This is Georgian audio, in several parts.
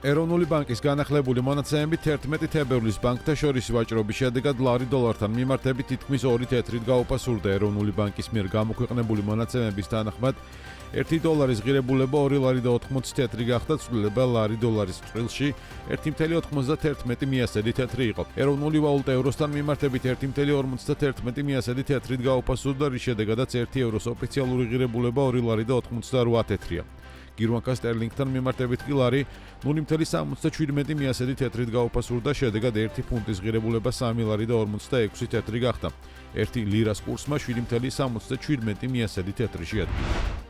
ეროვნული ბანკის განახლებული მონაცემებით 11 თებერვლის ბანკთა შორის ვაჭრობის შედეგად ლარი დოლართან მიმართებით თითქმის 2 თეთრით გაუფასურდა ეროვნული ბანკის მიერ გამოქვეყნებული მონაცემების თანახმად 1 დოლარის ღირებულება 2 ლარი და 80 თეთრი გახდა, ცვლილება ლარი დოლარის წრილში 1.91 მიასედი თეთრი იყო. ეროვნული ვალუტა ევროსთან მიმართებით 1.51 მიასედი თეთრით გაუფასურდა, რის შედეგადაც 1 ევროს ოფიციალური ღირებულება 2 ლარი და 88 თეთრია. გირვანკა სტერლინგთან მიმართებით კი ლარი 0.77 მიასედი თეთრით გაუფასურდა, შედეგად 1 ფუნტის ღირებულება 3 ლარი და 46 თეთრი გახდა. 1 ლირას კურსმა 7.77 მიასედი თეთრი შეადგინა.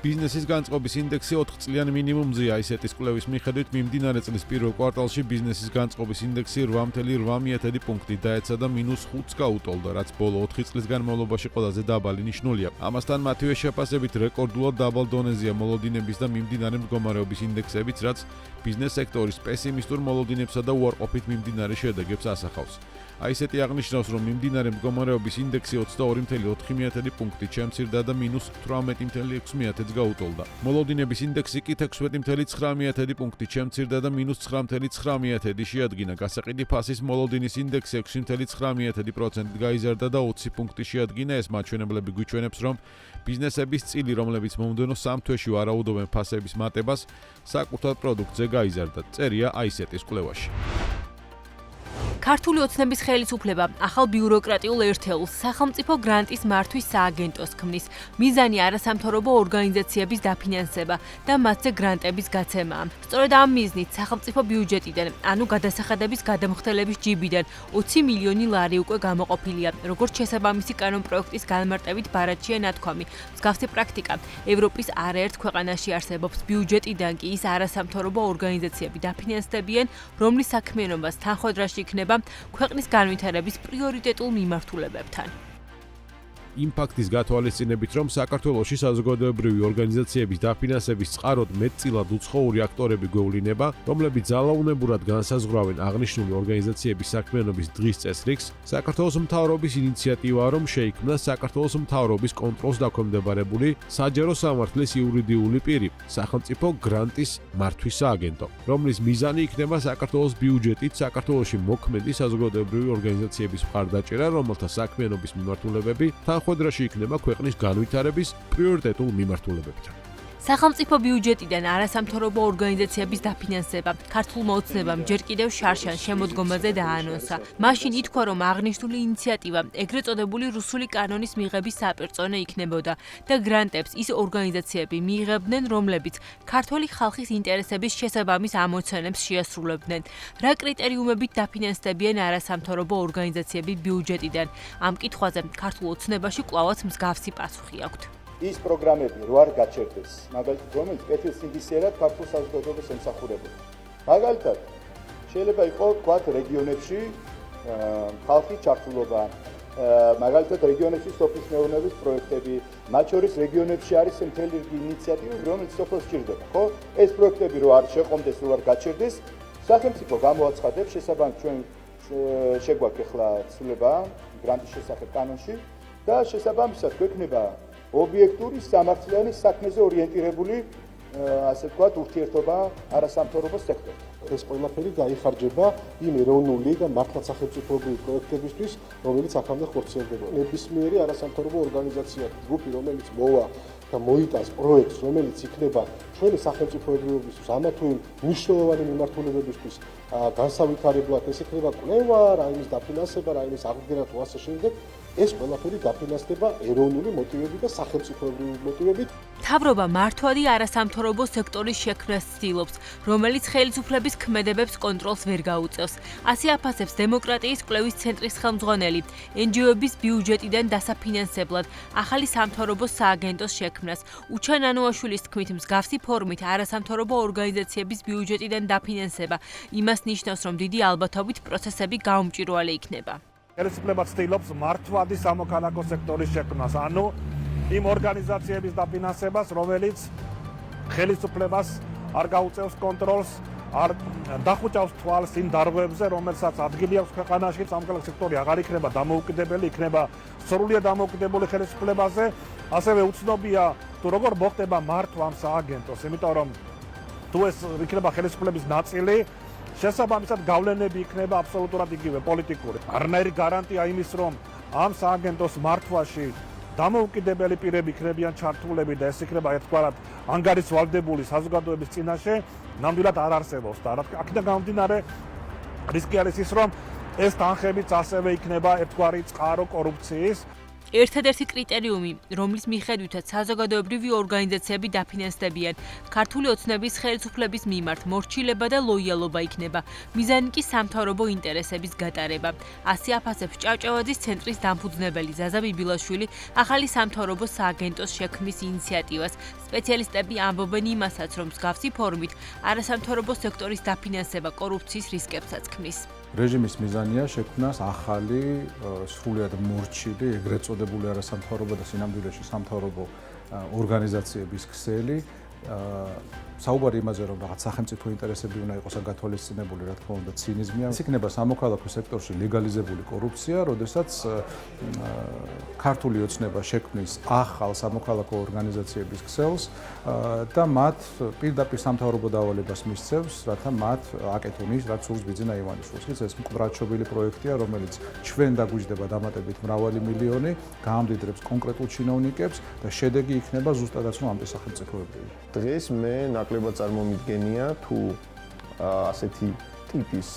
ბიზნესის განწყობის ინდექსი 4 წლიან მინიმუმზეა, ისეთის კვლევის მიხედვით მიმდინარე წლის პირველ კვარტალში ბიზნესის განწყობის ინდექსი 8.8 პუნქტი დაეცა და -5-ს გაუტოლდა, რაც ბოლო 4 წლის განმავლობაში ყველაზე დაბალი ნიშნულია. ამასთან მათივე შეფასებით რეკორდულად დაბალ დონეზეა მოლოდინების და მიმდინარე მდგომარეობის ინდექსებიც, რაც ბიზნეს სექტორის პესიმისტურ მოლოდინებსა და უარყოფით მიმდინარე შედეგებს ასახავს. აისეთი აღნიშნავს, რომ მიმდინარე მდგომარეობის ინდექსი 22.4 პუნქტით შემცირდა და -18.6-ს გაუტოლდა. მოლოდინების ინდექსი კი 16.9 პუნქტით შემცირდა და -9.9 შეადგინა. გასაყიდი ფასის მოლოდინის ინდექსი 6.9%-ით გაიზარდა და 20 პუნქტი შეადგინა. ეს მაჩვენებლები გვიჩვენებს, რომ ბიზნესების წილი, რომლებიც მომდევნო 3 თვეში ვარაუდობენ ფასების მატებას, საკუთარ პროდუქტზე გაიზარდა. წერია აისეთის კვლევაში. ქართული ოცნების ხელისუფლება ახალ ბიუროკრატიულ ერთეულს სახელმწიფო გრანტის მართვის სააგენტოს ქმნის. მიზანი არასამთავრობო ორგანიზაციების დაფინანსება და მათზე გრანტების გაცემაა. სწორედ ამ მიზნით სახელმწიფო ბიუჯეტიდან, ანუ გადასახადების გადამხდელების ჯიბიდან 20 მილიონი ლარი უკვე გამოყოფილია. როგორც შესაბამისი კანონპროექტის განმარტებით ბარათშია ნათქვამი. მსგავსი პრაქტიკა ევროპის არაერთ ქვეყანაში არსებობს. ბიუჯეტიდან კი ის არასამთავრობო ორგანიზაციები დაფინანსდებიან, რომლის საქმიანობას თანხმდროში იქნება ქვეყნის განვითარების პრიორიტეტულ მიმართულებებთან. იმ ფაქტის გათვალისწინებით, რომ საქართველოში საზოგადოებრივი ორგანიზაციების დაფინანსების წყაროდ მეტწილად უცხოური აქტორები გვევლინება, რომლებიც ძალაუნებურად განსაზღვრავენ აღნიშნული ორგანიზაციების საქმიანობის დღის წესრიგს, საქართველოს მთავრობის ინიციატივაა, რომ შეიქმნას საქართველოს მთავრობის კონტროლს დაქვემდებარებული საჯარო სამართლის იურიდიული პირი, სახელმწიფო გრანტის მართვის სააგენტო, რომლის მიზანი იქნება საქართველოს ბიუჯეტით საქართველოში მოქმედი საზოგადოებრივი ორგანიზაციების მხარდაჭერა, რომელთა საქმიანობის მიმართულებები ხვედრაში იქნება ქვეყნის განვითარების პრიორიტეტულ მიმართულებებთან. სახელმწიფო ბიუჯეტიდან არასამთავრობო ორგანიზაციების დაფინანსება ქართულმა ოცნებამ ჯერ კიდევ შარშან შემოდგომაზე დაანონსა. მაშინ ითქვა, რომ აღნიშნული ინიციატივა ეგრეთ წოდებული რუსული კანონის მიღების საპირწონე იქნებოდა და გრანტებს ის ორგანიზაციები მიიღებდნენ, რომლებიც ქართული ხალხის ინტერესების შესაბამის ამოცანებს შეასრულებდნენ. რა კრიტერიუმებით დაფინანსდებიან არასამთავრობო ორგანიზაციები ბიუჯეტიდან? ამ კითხვაზე ქართულ ოცნებაში კვლავაც მსგავსი პასუხი აქვთ. ის პროგრამები რო არ გაჩერდეს, მაგალითად, რომელიც კეთილსინდისიერად ქართულ საზოგადოებას ემსახურებოდა. მაგალითად, შეიძლება იყოს თქვათ რეგიონებში ხალხის ჩართულობა, მაგალითად რეგიონებში სოფლის მეურნეობის პროექტები, მათ შორის რეგიონებში არის მთელი ინიციატივები, რომელიც სოფელს სჭირდება, ხო? ეს პროექტები რო არ შეყომდეს, რო არ გაჩერდეს, სახელმწიფო გამოაცხადებს შესაბამისად ჩვენ შეგვაქვს ახლა ცვლილება გრანტის შესახებ კანონში და შესაბამისად გვექნება ობიექტური სამართლიანი საქმეზე ორიენტირებული, ასე ვთქვათ, ურთიერთობა არასამთავრობო სექტორთან. ეს ყველაფერი გაიხარჯება იმ ეროვნული და მართლაც სახელმწიფოებრივი პროექტებისთვის, რომელიც აქამდე ხორციელდებოდა. ნებისმიერი არასამთავრობო ორგანიზაცია, ჯგუფი, რომელიც მოვა და მოიტანს პროექტს, რომელიც იქნება ჩვენი სახელმწიფოებრიობისთვის, ამა თუ იმ მნიშვნელოვანი მიმართულებებისთვის განსავითარებლად, ეს იქნება კვლევა, რაიმის დაფინანსება, რაიმის აღდგენა თუ ასე შემდეგ. ეს ყველაფერი დაფინანსდება ეროვნული მოტივებით და სახელმწიფოებრივი მოტივებით. მთავრობა მართვადი არასამთავრობო სექტორის შექმნას ცდილობს, რომელიც ხელისუფლების ქმედებებს კონტროლს ვერ გაუწევს. ასე აფასებს დემოკრატიის კვლევის ცენტრის ხელმძღვანელი, NGO-ების ბიუჯეტიდან დასაფინანსებლად ახალი სამთავრობო სააგენტოს შექმნას. უჩა ნანოაშვილის თქმით, მსგავსი ფორმით არასამთავრობო ორგანიზაციების ბიუჯეტიდან დაფინანსება იმას ნიშნავს, რომ დიდი ალბათობით პროცესები გაუმჭვირვალე იქნება. ხელისუფლება ცდილობს მართვადი სამოქალაქო სექტორის შექმნას, ანუ იმ ორგანიზაციების დაფინანსებას, რომელიც ხელისუფლებას არ გაუწევს კონტროლს, არ დახუჭავს თვალს იმ დარღვევებზე, რომელსაც ადგილი აქვს ქვეყანაში, სამოქალაქო სექტორი აღარ იქნება დამოუკიდებელი, იქნება სრულიად დამოუკიდებელი ხელისუფლებაზე. ასევე უცნობია თუ როგორ მოხდება მართვა ამ სააგენტოს, იმიტომ რომ თუ ეს იქნება ხელისუფლების ნაწილი, შესაბამისად გავლენები იქნება აბსოლუტურად იგივე პოლიტიკური. არნაირი გარანტია იმის, რომ ამ სააგენტოს მართვაში დამოუკიდებელი პირები იქნებიან ჩართულები და ეს იქნება ერთგვარად ანგარიშვალდებული საზოგადოების წინაშე, ნამდვილად არ არსებობს და აქედან გამომდინარე რისკი არის ის, რომ ეს თანხებიც ასევე იქნება ერთგვარი წყარო კორუფციის. ერთადერთი კრიტერიუმი, რომლის მიხედვითაც საზოგადოებრივი ორგანიზაციები დაფინანსდებიან, ქართული ოცნების ხელისუფლების მიმართ მორჩილება და ლოიალობა იქნება, მიზანი კი სამთავრობო ინტერესების გატარება. ასე აფასებს ჭავჭავაძის ცენტრის დამფუძნებელი ზაზა ბიბილაშვილი ახალი სამთავრობო სააგენტოს შექმნის ინიციატივას. სპეციალისტები ამბობენ იმასაც, რომ მსგავსი ფორმით არასამთავრობო სექტორის დაფინანსება კორუფციის რისკებსაც ქმნის. რეჟიმის მიზანია შექმნას ახალი სრულიად მორჩილი, ეგრეთ წოდებული არასამთავრობო და სინამდვილეში სამთავრობო ორგანიზაციების ქსელი. საუბარი იმაზე, რომ რაღაც სახელმწიფო ინტერესები უნდა იყოს გათვალისწინებული, რა თქმა უნდა, ცინიზმია. ეს იქნება სამოქალაქო სექტორში ლეგალიზებული კორუფცია, როდესაც ქართული ოცნება შექმნის ახალ სამოქალაქო ორგანიზაციების ქსელს და მათ პირდაპირ სამთავრობო დავალებას მისცემს, რათა მათ აკეთონ ის, რაც სურს ბიძინა ივანიშვილს. ეს მკვდრაჩობილი პროექტია, რომელიც ჩვენ დაგვიჯდება დამატებით მრავალი მილიონი, გაამდიდრებს კონკრეტულ ჩინოვნიკებს და შედეგი იქნება ზუსტადაც რომ ამ სახელმწიფოებრივი. დღეს მე ნაკლებად წარმომიდგენია თუ ასეთი ტიპის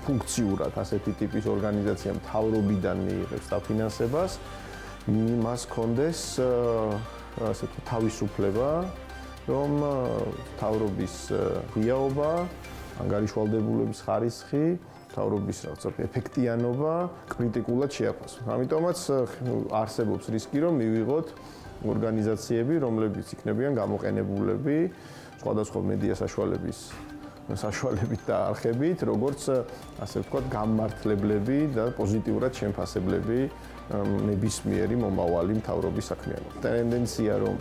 ფუნქციურად ასეთი ტიპის ორგანიზაცია მთავრობიდან მიიღებს დაფინანსებას, მას კონდეს ასე თუ თავისუფლება, რომ მთავრობის ღიაობა, ანგარიშვალდებულების ხარისხი, მთავრობის რაღაცა ეფექტიანობა კრიტიკულად შეაფასოს. ამიტომაც არსებობს რისკი, რომ მივიღოთ ორგანიზაციები, რომლებიც იქნებიან გამოყენებულები სხვადასხვა მედია საშუალებით და არხებით, როგორც ასე ვთქვათ, გამმართლებლები და პოზიტიურად შემფასებლები ნებისმიერი მომავალი მთავრობის საქმიანობაში. ტენდენცია, რომ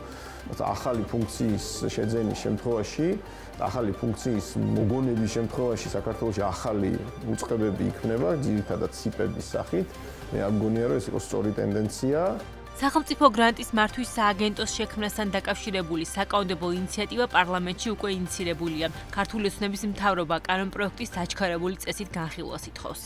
ახალი ფუნქციის შეძენის შემთხვევაში, ახალი ფუნქციის მოგონების შემთხვევაში საქართველოში ახალი უწყებები იქმნება, ძირითადად სიპების სახით. მე არ მგონია, რომ ეს იყოს სწორი ტენდენცია. სახელმწიფო გრანტის მართვის სააგენტოს შექმნასთან დაკავშირებული საკანონმდებლო ინიციატივა პარლამენტში უკვე ინიცირებულია. ქართული ოცნების მთავრობა კანონპროექტის საჩქარებული წესით განხილვას ითხოვს.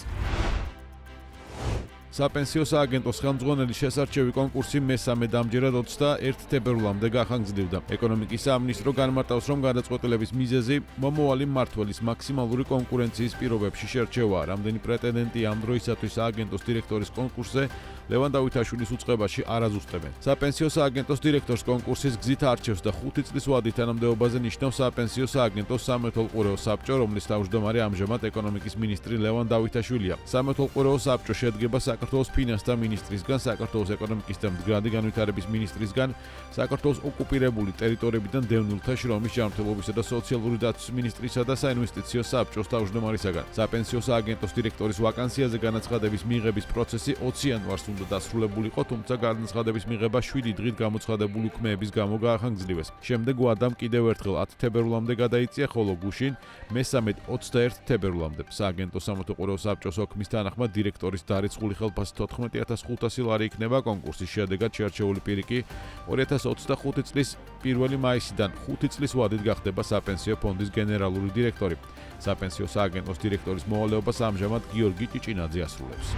საპენსიო სააგენტოს ხელმძღვანელის შესარჩევი კონკურსი მესამე დამჯერად 21 თებერვლამდე გახანგრძლივდა. ეკონომიკის სამინისტრო განმარტავს, რომ გადაწყვეტილების მიზეზი მომავალი მმართველის მაქსიმალური კონკურენციის პირობებში შერჩევაა. რამდენი პრეტენდენტი ამ დროისათვის სააგენტოს დირექტორის კონკურსზე ლევან დავითაშვილის უწყებაში არ აზუსტებენ. საპენსიო სააგენტოს დირექტორს კონკურსის გზით არჩევს და 5 წლის ვადით თანამდებობაზე ნიშნავს საპენსიო სააგენტოს სამეთვალყურეო საბჭო, რომლის თავმჯდომარე ამჟამად ეკონომიკის მინისტრი ლევან დავითაშვილია. სამეთვალყურეო საბჭო შედგება საქართველოს ფინანსთა მინისტრისგან, საქართველოს ეკონომიკის და მდგრადი განვითარების მინისტრისგან, საქართველოს ოკუპირებული ტერიტორიებიდან დევნილთა შრომის ჯანმრთელობისა და სოციალური დაცვის მინისტრისა და საინვესტიციო საბჭოს თავმჯდომარისაგან. საპენსიო სააგენტოს დირექტორის ვაკანსიაზე განაცხადების მიღების პროცესი 20 იანვარს უნდა დასრულებულიყო, თუმცა განაცხადების მიღება 7 დღით გამოცხადებული უქმეების გამო გაახანგრძლივეს. შემდეგ ვადამ კიდევ ერთხელ 10 თებერვლამდე გადაიწია, ხოლო გუშინ მესამედ 21 თებერვლამდე. სააგენტოს სამეთვალყურეო საბჭოს ოქმის თანახმად დირექტორის დარიცხული ხელფასი 14500 ლარი იქნება. კონკურსის შედეგად შერჩეული პირი კი 2025 წლის 1 მაისიდან 5 წლის ვადით გახდება საპენსიო ფონდის გენერალური დირექტორი. საპენსიო სააგენტოს დირექტორის მოვალეობას ამჟამად გიორგი ჭიჭინაძე ასრულებს.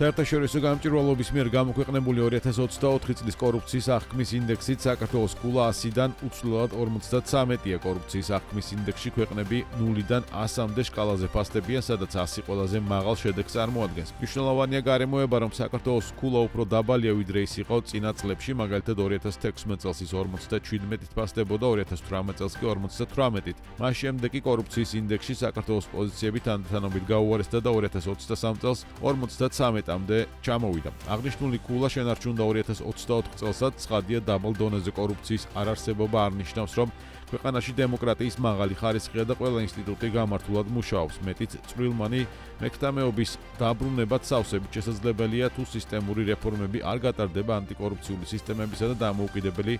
საერთაშორისო გამჭვირვალობის მიერ გამოქვეყნებული 2024 წლის კორუფციის აღქმის ინდექსით საქართველოს კულა 100-დან უცვლელად 53-ია. კორუფციის აღქმის ინდექსში ქვეყნები 0-დან 100-მდე შკალაზე ფასდებიან, სადაც 100 ყველაზე მაღალ შედეგს წარმოადგენს. მნიშვნელოვანია გარემოება, რომ საქართველოს კულა უფრო დაბალია ვიდრე ის იყო წინა წლებში, მაგალითად 2016 წელს ის 57-ით ფასდებოდა, 2018 წელს კი 58-ით. მას შემდეგ კი კორუფციის ინდექსში საქართველოს პოზიციები თანდათანობით გაუარესდა და 2023 წელს 53 მდე ჩამოვიდა. აღნიშნული კულა შენარჩუნდა 2024 წელსაც, ცხადია დაბალ დონეზე კორუფციის არარსებობა არ ნიშნავს, რომ ქვეყანაში დემოკრატიის მაღალი ხარისხია და ყველა ინსტიტუტი გამართულად მუშაობს. მეტიც წვრილმანი მექთამეობის დაბრუნებაც სავსებით შესაძლებელია თუ სისტემური რეფორმები არ გატარდება ანტიკორუფციული სისტემებისა და დამოუკიდებელი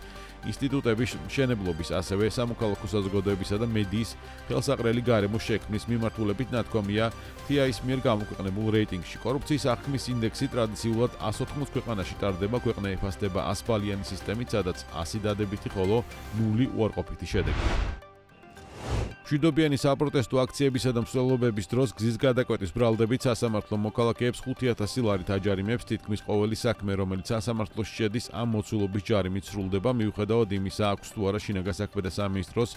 ინსტიტუტების მშენებლობის, ასევე სამოქალაქო საზოგადოებისა და მედიის ხელსაყრელი გარემოს შექმნის მიმართულებით ნათქვამია TI-ის მიერ გამოქვეყნებულ რეიტინგში. კორუფციის აღქმის ინდექსი ტრადიციულად 180 ქვეყანაში ტარდება, ქვეყნა ეფასდება 100 ბალიანი სისტემით, სადაც 100 დადებითი, ხოლო 0 უარყოფითი შედეგი. მშვიდობიანი საპროტესტო აქციებისა და მსვლელობების დროს გზის გადაკვეთის ბრალდებით სასამართლო მოქალაქეებს 5000 ლარით აჯარიმებს თითქმის ყოველი საქმე, რომელიც სასამართლოში შედის, ამ მოცულობის ჯარიმით სრულდება, მიუხედავად იმისა, აქვს თუ არა შინაგან საქმეთა სამინისტროს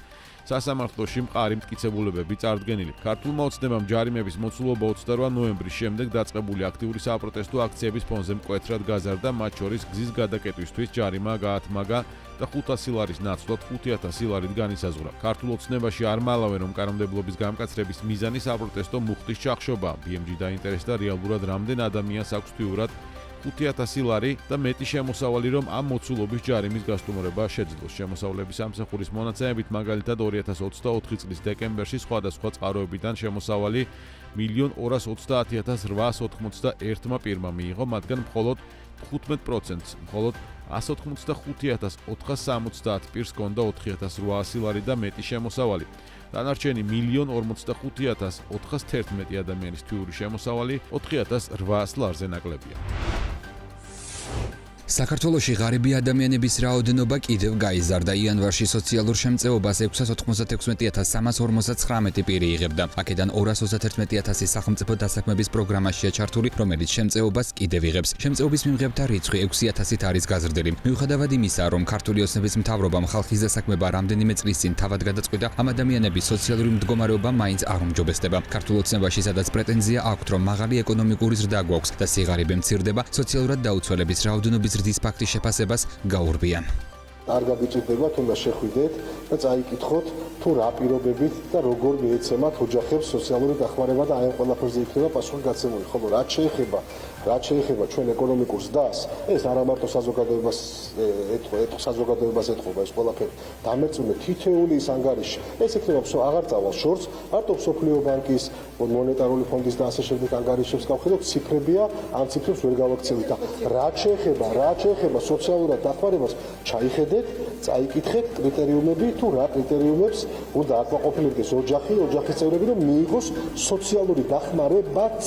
სასამართლოში მყარი მტკიცებულებები წარდგენილი. ქართულმა ოცნებამ ჯარიმების მოცულობა 28 ნოემბრის შემდეგ დაწყებული აქტიური საპროტესტო აქციების ფონზე მკვეთრად გაზარდა, მათ შორის გზის გადაკეტვისთვის ჯარიმა გაათმაგა და 500 ლარის ნაცვლად 5000 ლარით განისაზღვრა. ქართულ ოცნებაში არ მალავენ, რომ კანონმდებლობის გამკაცრების მიზანი საპროტესტო მუხტის ჩახშობაა. BMG დაინტერესდა რეალურად რამდენ ადამიანს აქვს თვიურად 5000 ლარი და მეტი შემოსავალი, რომ ამ მოცულობის ჯარიმის გასტუმრება შეძლოს. შემოსავლების სამსახურის მონაცემებით, მაგალითად 2024 წლის დეკემბერში სხვადასხვა წყაროებიდან შემოსავალი 1,230,891 პირმა მიიღო, მათგან მხოლოდ 15%-ს, მხოლოდ 185,470 პირს ჰქონდა 4800 ლარი და მეტი შემოსავალი. დანარჩენი 1,45,411 ადამიანის თვიური შემოსავალი 4800 ლარზე ნაკლებია. საქართველოში ღარიბი ადამიანების რაოდენობა კიდევ გაიზარდა. იანვარში სოციალურ შემწეობას 696,359 პირი იღებდა. აქედან 231,000 სახელმწიფო დასაქმების პროგრამაშია ჩართული, რომელიც შემწეობას კიდევ იღებს. შემწეობის მიმღებთა რიცხვი 6000-ით არის გაზრდილი. მიუხედავად იმისა, რომ ქართული ოცნების მთავრობამ ხალხის დასაქმება რამდენიმე წლის წინ თავად გადაწყვიტა, ამ ადამიანების სოციალური მდგომარეობა მაინც არ უმჯობესდება. ქართულ ოცნებაში სადაც პრეტენზია აქვთ, რომ მაღალი ეკონომიკური ზრდა გვაქვს და სიღარიბე მცირდება, სოციალურად დაუცველების რაოდენობის ზრდის ფაქტის შეფასებას გაურბიან. არ გაგიჭირდება თუნდაც შეხვიდეთ და წაიკითხოთ თუ რა პირობებით და როგორ მიეცემათ ოჯახებს სოციალური დახმარება და აი ამ ყველაფერზე იქნება პასუხი გაცემული. ხოლო რაც შეეხება ჩვენ ეკონომიკურ ზრდას, ეს არა მარტო საზოგადოებას ეთყობა ეს ყველაფერი. დამერწმუნე თითოეული ის ანგარიში. ეს იქნება აღარ წავალ შორს, მარტო მსოფლიო ბანკის, მონეტარული ფონდის და ასე შემდეგ ანგარიშებს გავხედოთ, ციფრებია, ამ ციფრებს ვერ გავაქცევით. რაც შეეხება სოციალურად დახმარებას, ჩაიხედეთ, წაიკითხეთ კრიტერიუმები თუ რა კრიტერიუმებს უნდა აკმაყოფილებდეს ოჯახის წევრები, რომ მიიღოს სოციალური დახმარებაც.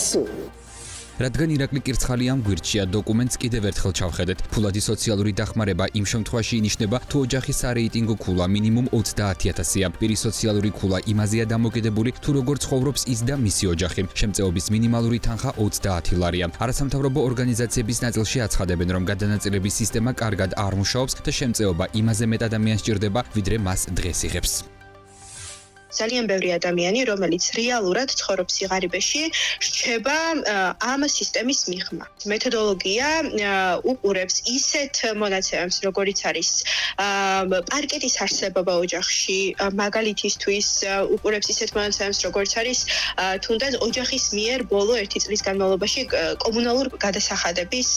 რადგან ირაკლი კირცხალი ამ გვირჩია დოკუმენტს კიდევ ერთხელ ჩავხედეთ. ფულადი სოციალური დახმარება იმ შემთხვევაში ინიშნება, თუ ოჯახის სარეიტინგო ქულა მინიმუმ 30000-ია. პირის სოციალური ქულა იმაზეა დამოკიდებული, თუ როგორ ცხოვრობს ის და მისი ოჯახი. შემწეობის მინიმალური თანხა 30 ლარია. არასამთავრობო ორგანიზაციების ნაწილში აცხადებენ, რომ გადანაწილების სისტემა კარგად არ მუშაობს და შემწეობა იმაზე მეტ ადამიანს სჭირდება, ვიდრე მას დღეს იღებს. ძალიან ბევრი ადამიანი, რომელიც რეალურად ცხოვრობს სიღარიბეში, რჩება ამ სისტემის მიღმა. მეთოდოლოგია უყურებს ისეთ მონაცემებს, როგორიც არის პარკეტის არსებობა ოჯახში, მაგალითისთვის უყურებს ისეთ მონაცემებს, როგორიც არის თუნდაც ოჯახის მიერ ბოლო 1 წლის განმავლობაში კომუნალურ გადასახადების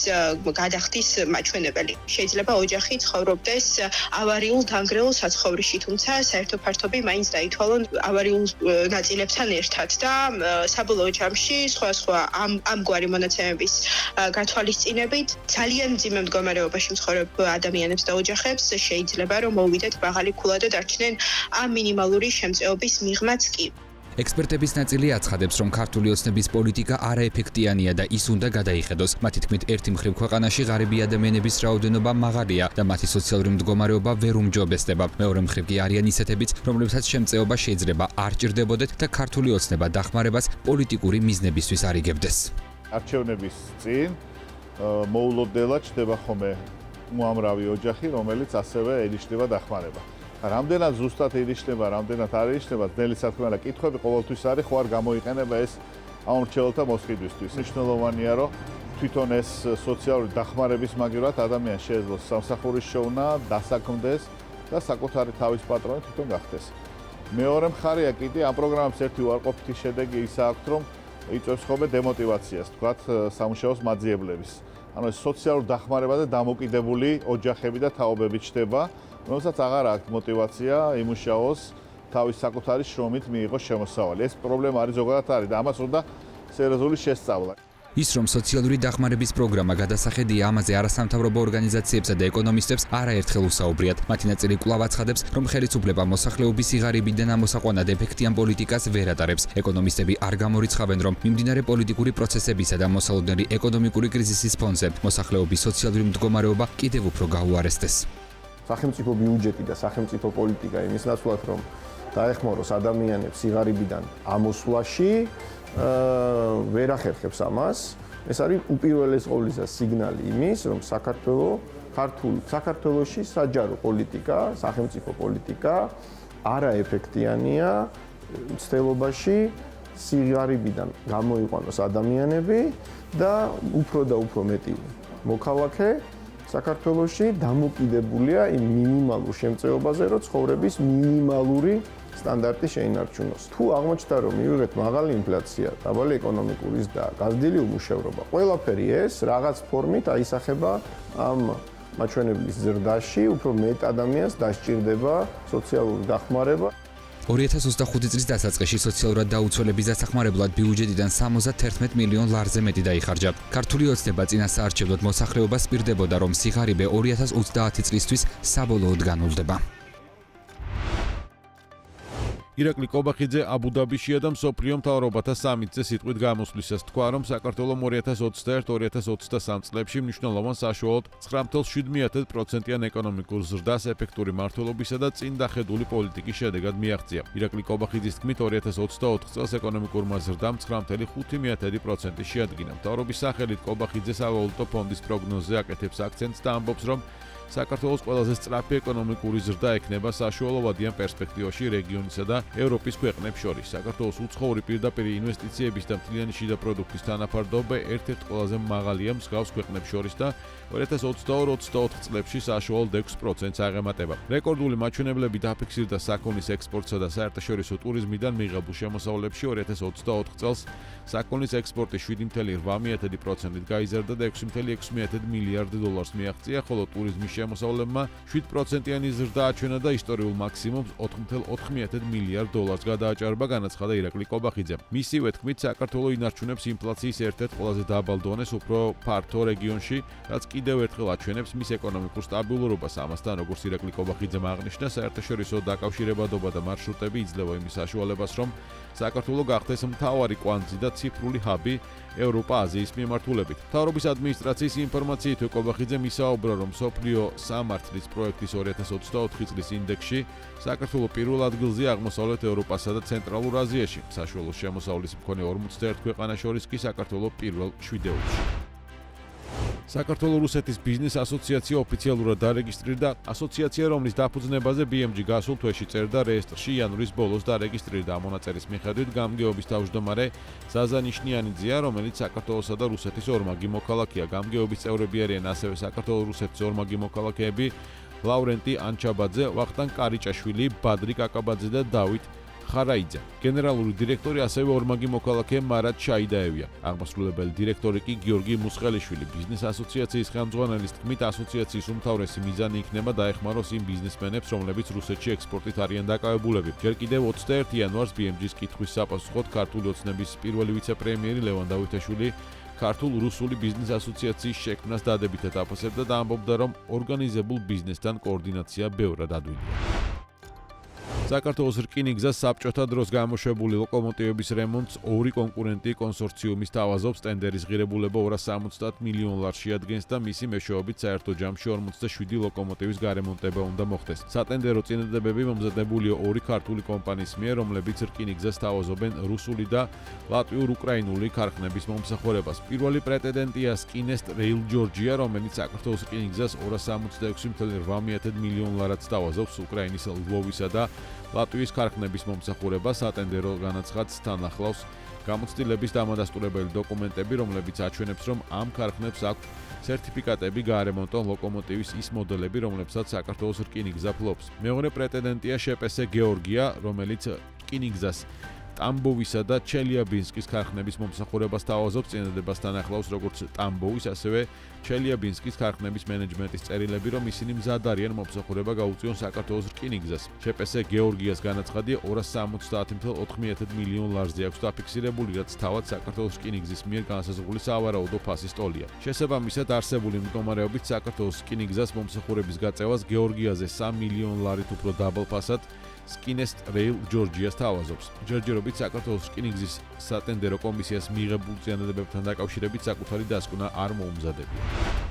გადახდის მაჩვენებელი. შეიძლება ოჯახი ცხოვრობდეს ავარიულ დანგრეულ საცხოვრისში, თუმცა საერთო ფართობი მაინც დაითვალონ ავარიულ ნაწილებთან ერთად და საბოლოო ჯამში სხვა ამგვარი მონაცემების გათვალისწინებით ძალიან მძიმე მდგომარეობაში მცხოვრებ ადამიანებს და ოჯახებს შეიძლება რომ მოვიდეთ მაღალი ქულა და დარჩნენ ამ მინიმალური შემწეობის მიღმაც კი. ექსპერტების ნაწილი აცხადებს, რომ ქართული ოცნების პოლიტიკა არაეფექტიანია და ის უნდა გადაიხედოს. მათი თქმით, ერთი მხრივ ქვეყანაში ღარიბი ადამიანების რაოდენობა მაღალია და მათი სოციალური მდგომარეობა ვერ უმჯობესდება. მეორე მხრივ კი არიან ისეთებიც, რომლებსაც შემწეობა შეიძლება არ ჭირდებოდეთ და ქართული ოცნება დახმარებას პოლიტიკური მიზნებისთვის არიგებდეს. არჩევნების წინ მოულოდნელად ჩდება ხოლმე უამრავი ოჯახი, რომელიც ასევე ენიშნება დახმარება. რამდენად ზუსტად ინიშნება, რამდენად არ ინიშნება, ძნელი საქმეა და კითხვები ყოველთვის არის, ხო არ გამოიყენება ეს ამორჩეულთა მოსყიდვისთვის. მნიშვნელოვანია, რომ თვითონ ეს სოციალური დახმარების მაგივრად ადამიანს შეეძლოს სამსახურის შოვნა, დასაქმდეს და საკუთარი თავის პატრონი თვითონ გახდეს. მეორე მხარეა კიდე ამ პროგრამებს ერთი უარყოფითი შედეგი ის აქვს, რომ იწვევს ხოლმე დემოტივაციას, თქვათ, სამუშაოს მაძიებლების. ანუ ეს სოციალურ დახმარება და დამოკიდებული ოჯახები და თაობები ჩდება, რომელსაც აღარ აქვს мотиваცია იმუშაოს თავის საკუთარი შრომით მიიღოს შემოსავალი. ეს პრობლემა არის ზოგადად არის და ამას უნდა სერიოზული შესწავლა. ის რომ სოციალური დახმარების პროგრამა გადასახედია, ამაზე არასამთავრობო ორგანიზაციებსა და ეკონომისტებს არაერთხელ უსაუბრიათ. მათი ნაწილი კვლავ აცხადებს, რომ ხელისუფლება მოსახლეობის სიღარიბიდან ამოსაყვანად ეფექტიან პოლიტიკას ვერ ატარებს. ეკონომისტები არ გამორიცხავენ, რომ მიმდინარე პოლიტიკური პროცესებისა და მოსალოდნელი ეკონომიკური კრიზისის ფონზე მოსახლეობის სოციალური მდგომარეობა კიდევ უფრო გაუარესდეს. სახელმწიფო ბიუჯეტი და სახელმწიფო პოლიტიკა იმის ნაცვლად, რომ დაეხმაროს ადამიანებს სიღარიბიდან ამოსვლაში, ვერ ახერხებს ამას. ეს არის უპირველეს ყოვლისა სიგნალი იმის, რომ საქართველოში საჯარო პოლიტიკა, სახელმწიფო პოლიტიკა არაეფექტიანია მცდელობაში სიღარიბიდან გამოიყვანოს ადამიანები და უფრო მეტი მოქალაქე საქართველოში დამოკიდებულია იმ მინიმალურ შემწეობაზე, რომ ცხოვრების მინიმალური სტანდარტი შეინარჩუნოს. თუ აღმოჩნდა, რომ მივიღეთ მაღალი ინფლაცია, დაბალი ეკონომიკური ზრდა, გაზრდილი უმუშევრობა, ყველაფერი ეს რაღაც ფორმით აისახება ამ მაჩვენებლის ზრდაში, უფრო მეტ ადამიანს დასჭირდება სოციალური დახმარება. 2025 წლის დასაწყისში სოციალურად დაუცველების დასახმარებლად ბიუჯეტიდან 71 მილიონ ლარზე მეტი დაიხარჯა. ქართული ოცნება წინასაარჩევნოდ მოსახლეობას პირდებოდა, რომ სიღარიბე 2030 წლისთვის საბოლოოდ განულდება. ირაკლი კობახიძე აბუ-დაბიშია და მსოფლიო მთავრობათა სამიტზე სიტყვით გამოსვლისას თქვა, რომ საქართველომ 2021-2023 წლებში მნიშვნელოვან საშუალოდ 9.7%-იან ეკონომიკურ ზრდას ეფექტური მმართველობისა და წინ დახედული პოლიტიკის შედეგად მიაღწია. ირაკლი კობახიძის თქმით, 2024 წელს ეკონომიკურმა ზრდამ 9.5% შეადგინა. მთავრობის სახელით კობახიძე სავალუტო ფონდის პროგნოზზე აკეთებს აქცენტს და ამბობს, რომ საქართველოს ყველაზე სწრაფი ეკონომიკური ზრდა ექნება საშუალოვადიან პერსპექტივაში რეგიონისა და ევროპის ქვეყნებს შორის. საქართველოს უცხოური პირდაპირ ინვესტიციების და მთლიანი შიდა პროდუქტის თანაფარდობა ერთ-ერთ ყველაზე მაღალია მსგავს ქვეყნებს შორის და 2022-24 წლებში საშუალოდ 6%-ს აღემატება. რეკორდული მაჩვენებლები დაფიქსირდა საქონლის ექსპორტსა და საერთაშორისო ტურიზმიდან მიღებულ შემოსავლებში. 2024 წელს საქონლის ექსპორტი 7.8%-ით გაიზარდა და 6.6 მილიარდ დოლარს მიაღწია, ხოლო ტურიზმის შემოსავლებმა 7%-იანი ზრდა აჩვენა და ისტორიულ მაქსიმუმს 4.4 მილიარდ დოლარს გადააჭარბა, განაცხადა ირაკლი კობახიძე. მისივე თქმით, საქართველო ინარჩუნებს ინფლაციის ერთ-ერთ ყველაზე დაბალ დონეს უფრო ფართო რეგიონში, რაც კიდევ ერთხელ აჩვენებს მის ეკონომიკურ სტაბილურობას. ამასთან, როგორც ირაკლი კობახიძემ აღნიშნა, საერთაშორისო დაკავშირებადობა და მარშრუტები იძლევა იმის საშუალებას, რომ საქართველო გახდეს მთავარი კვანძი და ციფრული ჰაბი ევროპა-აზიის მიმართულებით. მთავრობის ადმინისტრაციის ინფორმაციით კობახიძემ ისაუბრა, რომ სოფლიო სამართლის პროექტის 2024 წლის ინდექსში საქართველო პირველ ადგილზეა აღმოსავლეთ ევროპასა და ცენტრალურ აზიაში. საშუალო შემოსავლის მქონე 51 ქვეყანას შორის კი საქართველო პირველ 7-ში. საქართველო-რუსეთის ბიზნეს ასოციაცია ოფიციალურად დარეგისტრირდა. ასოციაცია, რომლის დაფუძნებაზე BMG გასულ თვეში წერდა რეესტრში იანვრის ბოლოს დარეგისტრირდა. ამონაწერის მიხედვით გამგეობის თავმჯდომარე ზაზა ნიშნიანიძეა, რომელიც საქართველოსა და რუსეთის ორმაგი მოქალაქეა. გამგეობის წევრები არიან ასევე საქართველო-რუსეთის ორმაგი მოქალაქეები ლავრენტი ანჩაბაძე, ვახტანგ კარიჭაშვილი, ბადრი კაკაბაძე და დავით ხარაიძე. გენერალური დირექტორი ასევე ორმაგი მოქალაქე მარად შაიდაევია. აღმასრულებელი დირექტორი კი გიორგი მუსხელიშვილი. ბიზნეს ასოციაციის ხელმძღვანელის თქმით, ასოციაციის უმთავრესი მიზანი იქნება დაეხმაროს იმ ბიზნესმენებს, რომლებიც რუსეთში ექსპორტით არიან დაკავებულები. ჯერ კიდევ 21 იანვარს BMG-ს კითხვის საპასუხოდ ქართული ოცნების პირველი ვიცე-პრემიერი ლევან დავითაშვილი ქართულ-რუსული ბიზნეს ასოციაციის შექმნას დადებითად აფასებდა და ამბობდა, რომ ორგანიზებულ ბიზნესთან კოორდინაცია ბევრად ადვილია. საქართველოს რკინიგზას საბჭოთა დროს გამოშვებული ლოკომოტივების რემონტს ორი კონკურენტი კონსორციუმის თავაზობს. ტენდერის ღირებულება 270 მილიონ ლარს შეადგენს და მისი მეშვეობით საერთო ჯამში 47 ლოკომოტივის გარემონტება უნდა მოხდეს. სატენდერო წინადადებები მომზადებულია ორი ქართული კომპანიის მიერ, რომლებიც რკინიგზას თავაზობენ რუსული და ლატვიურ-უკრაინული ქარხნების მომსახურებას. პირველი პრეტენდენტია სკინესტ რეილ ჯორჯია, რომელიც საქართველოს რკინიგზას 266.8 მილიონ ლარად თავაზობს უკრაინის ლვოვისა და ლატვიის ქარხნების მომსახურება. სატენდერო განაცხადს თან ახლავს გამოცდილების დამადასტურებელი დოკუმენტები, რომლებიც აჩვენებს, რომ ამ ქარხნებს აქვს სერტიფიკატები გაარემონტონ ლოკომოტივის ის მოდელები, რომლებსაც საქართველოს რკინიგზა ფლობს. მეორე პრეტენდენტია შპს გეორგია, რომელიც რკინიგზას ტამბოვისა და ჩელიაბინსკის ქარხნების მომსახურებას თავაზობს წინადადებას ახლავს როგორც ტამბოვის, ასევე ჩელიაბინსკის ქარხნების მენეჯმენტის წერილები, რომ ისინი მზად არიან მომსახურება გაუწიონ საქართველოს რკინიგზას. ჟპს გეორგიას განაცხადია 270.4 მილიონ ლარზე აქვს დაფიქსირებული, რაც თავად საქართველოს რკინიგზის მიერ განსაზღვრული სავარაუდო ფასის ტოლია. შესაბამისად, არსებული მდგომარეობით საქართველოს რკინიგზას მომსახურების გაწევას გეორგიაზე 3 მილიონ ლარით უფრო დაბალფასად სკინესტ რეილ ჯორჯიას თავაზობს. ჯერჯერობით საქართველოს რკინიგზის სატენდერო კომისიას მიღებულ წინადადებებთან დაკავშირებით საკუთარი დასკვნა არ მოუმზადებია.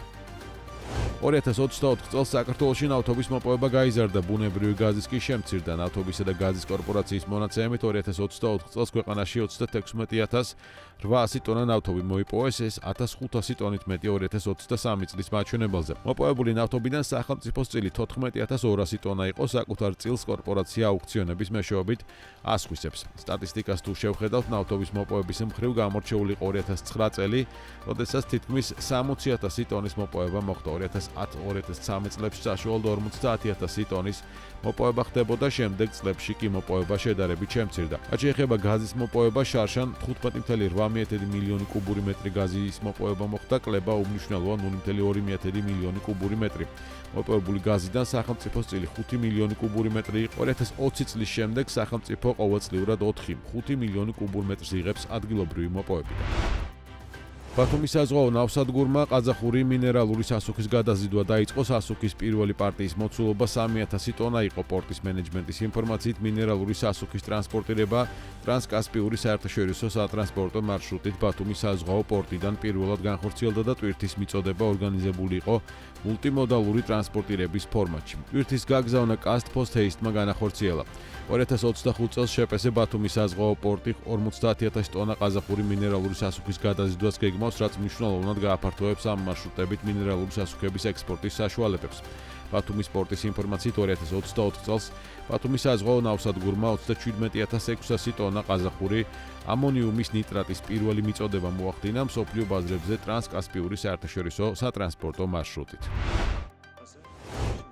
2024 წელს საქართველოში ნავთობის მოპოვება გაიზარდა, ბუნებრივი გაზის კი შემცირდა. ნავთობისა და გაზის კორპორაციის მონაცემებით 2024 წელს ქვეყანაში 36,800 ტონა ნავთობი მოიპოვეს, ეს 1500 ტონით მეტი 2023 წლის მაჩვენებელზე. მოპოვებული ნავთობიდან სახელმწიფოს წილი 14,200 ტონა იყო, საკუთარ წილს კორპორაცია აუქციონების მეშვეობით ასხვისებს. სტატისტიკას თუ შევხედავთ, ნავთობის მოპოვების მხრივ გამორჩეული იყო 2009 წელი, როდესაც თითქმის 60,000 ტონის მოპოვება მოხდა. 2010-2013 წლებში საშუალოდ 50,000 ტონის მოპოვება ხდებოდა, შემდეგ წლებში კი მოპოვება შედარებით შემცირდა. რაც შეეხება გაზის მოპოვება, შარშან 15.8 მილიონი კუბური მეტრი გაზის მოპოვება მოხდა, კლება უმნიშვნელოა 0.2 მილიონი კუბური მეტრი. მოპოვებული გაზიდან სახელმწიფოს წილი 5 მილიონი კუბური მეტრი იყო. 2020 წლის შემდეგ სახელმწიფო ყოველწლიურად 4-5 მილიონი კუბურ მეტრს იღებს ადგილობრივი მოპოვებიდან. ბათუმის საზღვაო ნავსადგურმა ყაზახური მინერალური სასუქის გადაზიდვა დაიწყო. სასუქის პირველი პარტიის მოცულობა 3,000 ტონა იყო. პორტის მენეჯმენტის ინფორმაციით, მინერალური სასუქის ტრანსპორტირება ტრანსკასპიური საერთაშორისო სატრანსპორტო მარშრუტით ბათუმის საზღვაო პორტიდან პირველად განხორციელდა და ტვირთის მიწოდება ორგანიზებული იყო მულტიმოდალური ტრანსპორტირების ფორმატში. ტვირთის გაგზავნა კასტ ფოსტ-ჰეისტმა განახორციელა. 2025 წელს ჟპს ბათუმის საზღვაო პორტი 50,000 ტონა ყაზახური მინერალური სასუქის გადაზიდვას გეგმავს, რაც მნიშვნელოვნად გააფართოვებს ამ მარშრუტებით მინერალური სასუქების ექსპორტის საშუალებებს. ბათუმის პორტის ინფორმაციით 2024 წელს ბათუმის საზღვაო ნავსადგურმა 37,600 ტონა ყაზახური ამონიუმის ნიტრატის პირველი მიწოდება მოახდინა მსოფლიო ბაზრებზე ტრანსკასპიური საერთაშორისო სატრანსპორტო მარშრუტით.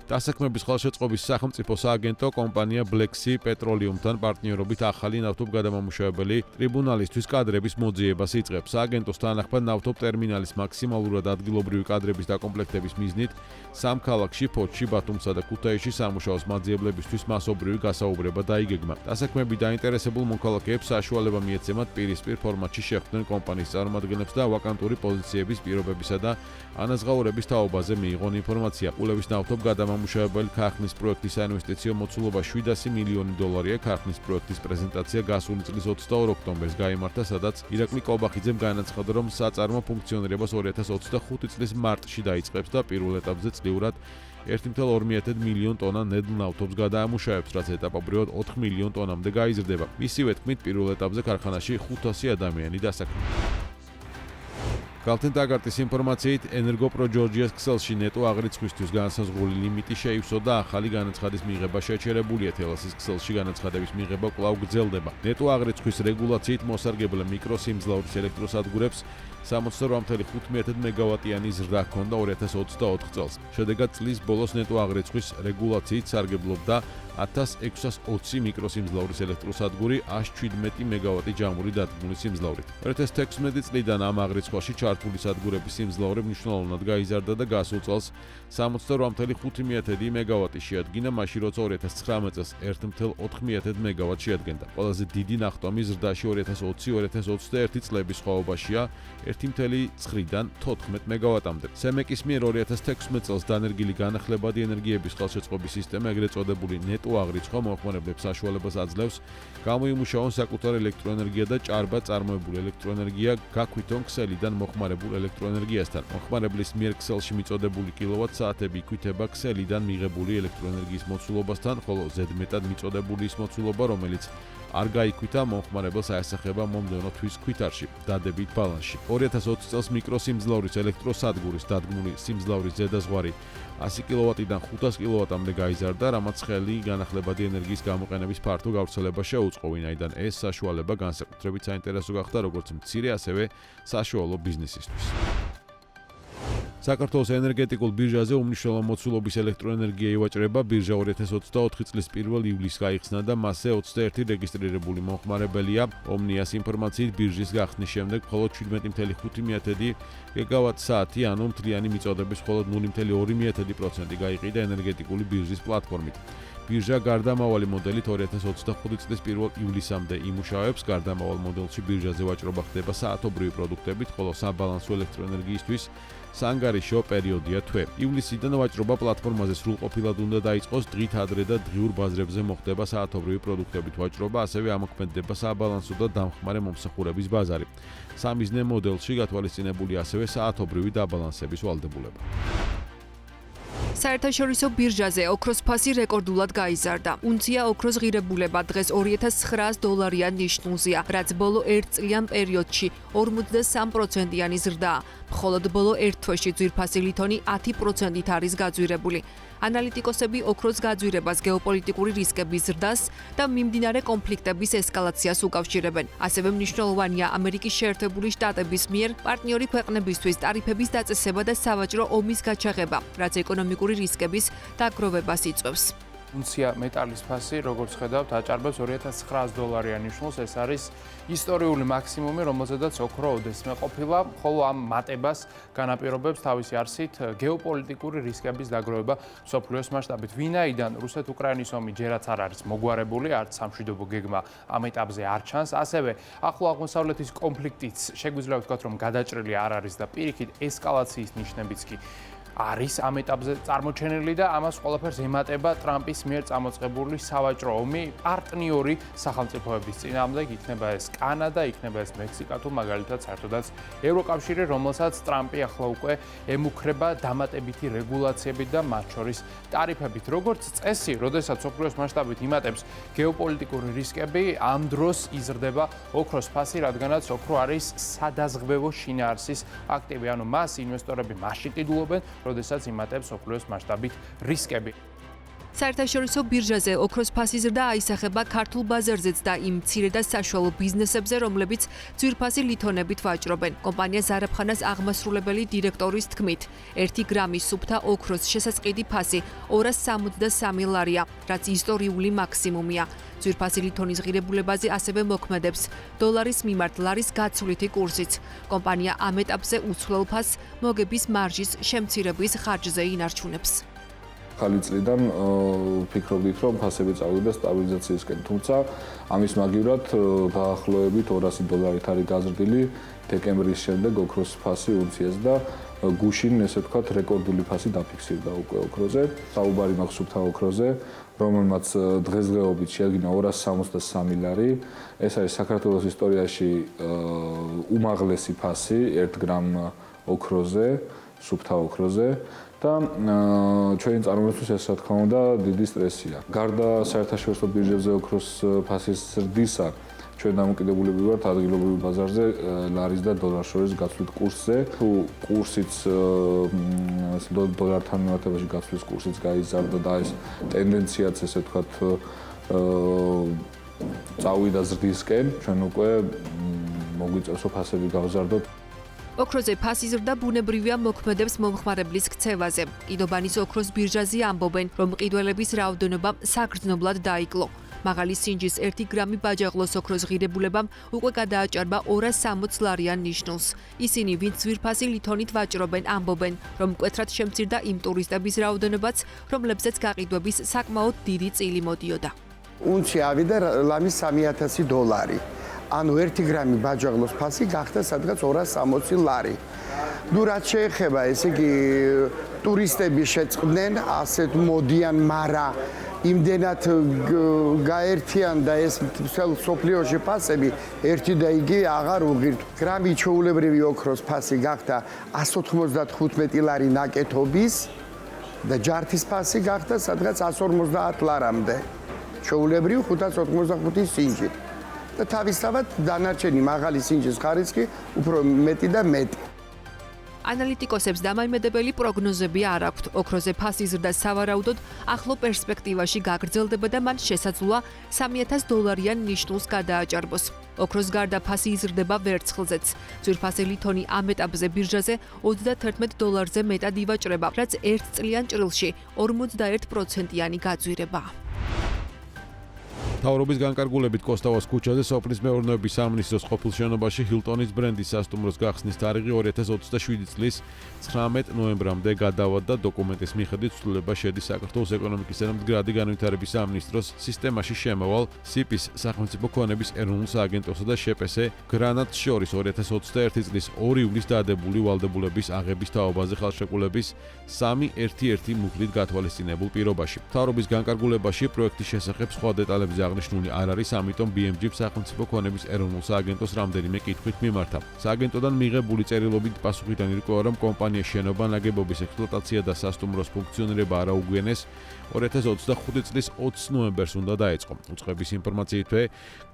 დასაქმების ხელშეწყობის სახელმწიფო სააგენტო კომპანია Black Sea Petroleum-თან პარტნიორობით ახალი ნავთობგადამამუშავებელი ტრიბუნალისთვის კადრების მოძიებას იწყებს. სააგენტოს თანახმად ნავთობ ტერმინალის მაქსიმალურად ადგილობრივი კადრების დაკომპლექტების მიზნით სამ ქალაქში, ფოთში, ბათუმსა და ქუთაისში სამუშაოს მაძიებლებისთვის მასობრივი გასაუბრება დაიგეგმა. დასაქმები დაინტერესებულ მოქალაქეებს საშუალება მიეცემათ პირისპირ ფორმატში შეხვდნენ კომპანიის წარმომადგენლებს და ვაკანტური პოზიციების პირობებისა და ანაზღაურების თაობაზე მიიღონ ინფორმაცია. კულევის ნავთობ გამამუშავებელი ქარხნის პროექტის საინვესტიციო მოცულობა 700 მილიონი დოლარია. ქარხნის პროექტის პრეზენტაცია გასული წლის 22 ოქტომბერს გაიმართა, სადაც ირაკლი კობახიძემ განაცხადა, რომ საწარმო ფუნქციონირებას 2025 წლის მარტში დაიწყებს და პირველ ეტაპზე წლიურად 1.2 მილიონ ტონა ნედლ ნავთობს გადაამუშავებს, რაც ეტაპობრივად 4 მილიონ ტონამდე გაიზრდება. მისივე თქმით, პირველ ეტაპზე ქარხანაში 500 ადამიანი დასაქმებულია. გალთენ ტაგარტის ინფორმაციით, ენერგოპრო ჯორჯიას ქსელში ნეტო აღრიცხვისთვის განსაზღვრული ლიმიტი შეივსო და ახალი განაცხადის მიღება შეჩერებულია. თელასის ქსელში განაცხადების მიღება კვლავ გრძელდება. ნეტო აღრიცხვის რეგულაციით მოსარგებლე მიკროსიმძლავრის ელექტროსადგურებს 68.5 მეგავატიანი ზრდა ჰქონდა 2024 წელს. შედეგად წლის ბოლოს ნეტო აღრიცხვის რეგულაციით სარგებლობდა 1620 მიკროსიმძლავრის ელექტროსადგური 117 მეგავატი ჯამური დადგმული სიმძლავრით. 2016 წლიდან ამ აღრიცხვაში ჩართული სადგურების სიმძლავრე მნიშვნელოვნად გაიზარდა და გასულ წელს 68.5 მეგავატი შეადგინა, მაშინ როცა 2019 წელს 1.4 მეგავატი შეადგენდა. ყველაზე დიდი ნახტომი ზრდაში 2020-2021 წლების სხვაობაშია 1.9-დან 14 მეგავატამდე. სემეკის მიერ 2016 წელს დანერგილი განახლებადი ენერგიების ხელშეწყობის სისტემა, ეგრეთ წოდებული ნეტო აღრიცხვა მოხმარებლებს საშუალებას აძლევს გამოიმუშაონ საკუთარ ელექტროენერგია და ჭარბად წარმოებული ელექტროენერგია გაქვითონ ქსელიდან მოხმარებულ ელექტროენერგიასთან. მოხმარებლის მიერ ქსელში მიწოდებული კილოვატ-საათები იქვითება ქსელიდან მიღებული ელექტროენერგიის მოცულობასთან, ხოლო ზედმეტად მიწოდებული ის მოცულობა, რომელიც არ გაიქვითა, მომხმარებელს აესახება მომდევნო თვის ქვითარში, დადებით ბალანსში. 2020 წელს მიკროსიმძლავრის ელექტროსადგურის დადგმული სიმძლავრის ზედაზღვარი 100 კილოვატიდან 500 კილოვატამდე გაიზარდა, რამაც ხელი განახლებადი ენერგიის გამოყენების ფართო გავრცელება შეუწყო, ვინაიდან ეს საშუალება განსაკუთრებით საინტერესო გახდა როგორც მცირე, ასევე საშუალო ბიზნესისთვის. საქართველოს ენერგეტიკულ ბირჟაზე უმნიშვნელო მოცულობის ელექტროენერგია ივაჭრება. ბირჟა 2024 წლის 1 ივლისს გაიხსნა და მასზე 21 რეგისტრირებული მომხმარებელია. ომნიას ინფორმაციით ბირჟის გახსნის შემდეგ მხოლოდ 17.5 გიგავატ-საათი, ანუ მთლიანი მიწოდების მხოლოდ 0.2% გაიყიდა ენერგეტიკული ბირჟის პლატფორმით. ბირჟა გარდამავალი მოდელით 2025 წლის 1 ივლისამდე იმუშავებს. გარდამავალ მოდელში ბირჟაზე ვაჭრობა ხდება საათობრივი პროდუქტებით, ხოლო საბალანსო ელექტროენერგიისთვის სანგარიშო პერიოდია თვე. ივლისიდან ვაჭრობა პლატფორმაზე სრულყოფილად უნდა დაიწყოს, დღით ადრე და დღიურ ბაზრებზე მოხდება საათობრივი პროდუქტებით ვაჭრობა, ასევე ამოქმედდება საბალანსო და დამხმარე მომსახურების ბაზარი. სამიზნე მოდელში გათვალისწინებული ასევე საათობრივი დაბალანსების ვალდებულება. საერთაშორისო ბირჟაზე ოქროს ფასი რეკორდულად გაიზარდა. უნცია ოქროს ღირებულება დღეს $2,900-იან ნიშნულზეა, რაც ბოლო 1 წლიან პერიოდში 43%-იანი ზრდაა. მხოლოდ ბოლო 1 თვეში ძვირფასი ლითონი 10%-ით არის გაძვირებული. ანალიტიკოსები ოქროს გაძვირებას გეოპოლიტიკური რისკების ზრდას და მიმდინარე კონფლიქტების ესკალაციას უკავშირებენ. ასევე მნიშვნელოვანია ამერიკის შეერთებული შტატების მიერ პარტნიორი ქვეყნებისთვის ტარიფების დაწესება და სავაჭრო ომის გაჩაღება, რაც ეკონომიკური რისკების დაგროვებას იწვევს. უნცია მეტალის ფასი, როგორც ხედავთ, აჭარბებს $2,900-იან ნიშნულს. ეს არის ისტორიული მაქსიმუმი, რომელზედაც ოქრო ოდესმე ყოფილა, ხოლო ამ მატებას განაპირობებს თავისი არსით გეოპოლიტიკური რისკების დაგროვება მსოფლიოს მასშტაბით. ვინაიდან რუსეთ-უკრაინის ომი ჯერაც არ არის მოგვარებული, არც სამშვიდობო გეგმა ამ ეტაპზე არ ჩანს, ასევე ახლო აღმოსავლეთის კონფლიქტიც შეგვიძლია ვთქვათ, რომ გადაჭრილი არ არის და პირიქით ესკალაციის ნიშნებიც კი არის ამ ეტაპზე წარმოჩენილი და ამას ყველაფერს ემატება ტრამპის მიერ წამოწყებული სავაჭრო ომი პარტნიორი სახელმწიფოების წინააღმდეგ, იქნება ეს კანადა, იქნება ეს მექსიკა თუ მაგალითად საერთოდაც ევროკავშირი, რომელსაც ტრამპი ახლა უკვე ემუქრება დამატებითი რეგულაციებით და მათ შორის ტარიფებით. როგორც წესი, როდესაც მსოფლიოს მასშტაბით იმატებს გეოპოლიტიკური რისკები, ამ დროს იზრდება ოქროს ფასი, რადგანაც ოქრო არის სადაზღვევო შინაარსის აქტივი, ანუ მას ინვესტორები მასში ყიდულობენ, როდესაც იმატებს მსოფლიოს მასშტაბით რისკები. საერთაშორისო ბირჟაზე ოქროს ფასი ზრდა აისახება ქართულ ბაზარზეც და იმ მცირე და საშუალო ბიზნესებზე, რომლებიც ძვირფასი ლითონებით ვაჭრობენ. კომპანია ზარაფხანას აღმასრულებელი დირექტორის თქმით, 1 გრამის სუფთა ოქროს შესაწყიდი ფასი $263-ია, რაც ისტორიული მაქსიმუმია. ძვირფასი ლითონის ღირებულებაზე ასევე მოქმედებს დოლარის მიმართ ლარის გაცვლითი კურსიც. კომპანია ამ ეტაპზე უცვლელ ფასს მოგების მარჟის შემცირების ხარჯზე ინარჩუნებს. ხალი წლიდან ვფიქრობდით, რომ ფასები წავიდა სტაბილიზაციისკენ, თუმცა ამის მაგივრად დაახლოებით $200 არის გაზრდილი დეკემბრის შემდეგ ოქროს ფასი უნციას და გუშინ, ესე ვთქვათ, რეკორდული ფასი დაფიქსირდა უკვე ოქროზე. საუბარი მაქვს სუფთა ოქროზე, რომელმაც დღესდღეობით შეადგინა $263. ეს არის საქართველოს ისტორიაში უმაღლესი ფასი 1 გრამ ოქროზე, სუფთა ოქროზე. და ჩვენი წარმოებისთვის ეს რა თქმა უნდა დიდი სტრესია. გარდა საერთაშორისო ბირჟებზე ოქროს ფასის ზრდისა, ჩვენ დამოკიდებულები ვართ ადგილობრივ ბაზარზე ლარის და დოლარის შორის გაცვლის კურსზე. თუ კურსიც დოლართან მიმართებაში გაცვლის კურსიც გაიზარდა და ეს ტენდენციაც ესე ვთქვათ წავიდა ზრდისკენ, ჩვენ უკვე მოგვიწევს რომ ფასები გავზარდოთ. ოქროზე ფასის ზრდა ბუნებრივია მოქმედებს მომხმარებლის ქცევაზე. ყიდობანის ოქროს ბირჟაზე ამბობენ, რომ მყიდველების რაოდენობა საგრძნობლად დაიკლო. მაღალი სინჯის 1 გრამი ბაჯაღლოს ოქროს ღირებულებამ უკვე გადააჭარბა $260-იან ნიშნულს. ისინი, ვინც ძვირფასი ლითონით ვაჭრობენ, ამბობენ, რომ მკვეთრად შემცირდა იმ ტურისტების რაოდენობაც, რომლებზეც გაყიდვების საკმაოდ დიდი წილი მოდიოდა. უნცია ავიდა ლამის $3,000. ანუ 1 გრამი ბაჯაღლოს ფასი გახდა სადღაც $260. ნუ რაც შეეხება, ესე იგი ტურისტები შეწყდნენ, ასეთ მოდიან, მაგრამ იმდენად გაერთიან და ეს მთელ სოფლიოში ფასები ერთი და იგი აღარ უღირთ. გრამი ჩვეულებრივი ოქროს ფასი გახდა $195 ნაკეთობის და ჯართის ფასი გახდა სადღაც $150-მდე. ჩვეულებრივი 585 სინჯი. და თავისთავად დანარჩენი მაღალი სინჯის ხარისხი უფრო მეტი და მეტი. ანალიტიკოსებს დამაიმედებელი პროგნოზები არ აქვთ. ოქროზე ფასის ზრდა სავარაუდოდ ახლო პერსპექტივაში გაგრძელდება და მან შესაძლოა $3,000 ნიშნულს გადააჭარბოს. ოქროს გარდა ფასი იზრდება ვერცხლზეც. ძვირფასი ლითონი ამ ეტაპზე ბირჟაზე $31-ზე მეტად ივაჭრება, რაც 1 წლიან ჭრილში 41%-იანი გაძვირება. მთავრობის განკარგულებით კოსტავას ქუჩაზე სოფლის მეურნეობის სამინისტროს ყოფილ შენობაში ჰილტონის ბრენდის სასტუმროს გახსნის თარიღი 2027 წლის 19 ნოემბრამდე გადავადა. დოკუმენტის მიხედვით ცვლილება შედის საქართველოს ეკონომიკის და მდგრადი განვითარების სამინისტროს სისტემაში შემავალ სიპის სახელმწიფო ქონების ეროვნულ სააგენტოსა და შპს გრანატს შორის 2021 წლის 2 ივლისს დადებული ვალდებულების აღების თაობაზე ხელშეკრულების 3.1.1 მუხლით გათვალისწინებულ პირობაში. მთავრობის განკარგულებაში პროექტის შესახებ სხვა დეტალებზე აღნიშნული არ არის, ამიტომ BMG სახელმწიფო ქონების ეროვნულ სააგენტოს რამდენიმე კითხვით მიმართა. სააგენტოდან მიღებული წერილობით პასუხიდან ირკვევა, რომ კომპანიის შენობა, ნაგებობის ექსპლუატაცია და სასტუმროს ფუნქციონირება არ აუგვიანეს 2025 წლის 20 ნოემბერს უნდა დაეწყო. უწყების ინფორმაციითვე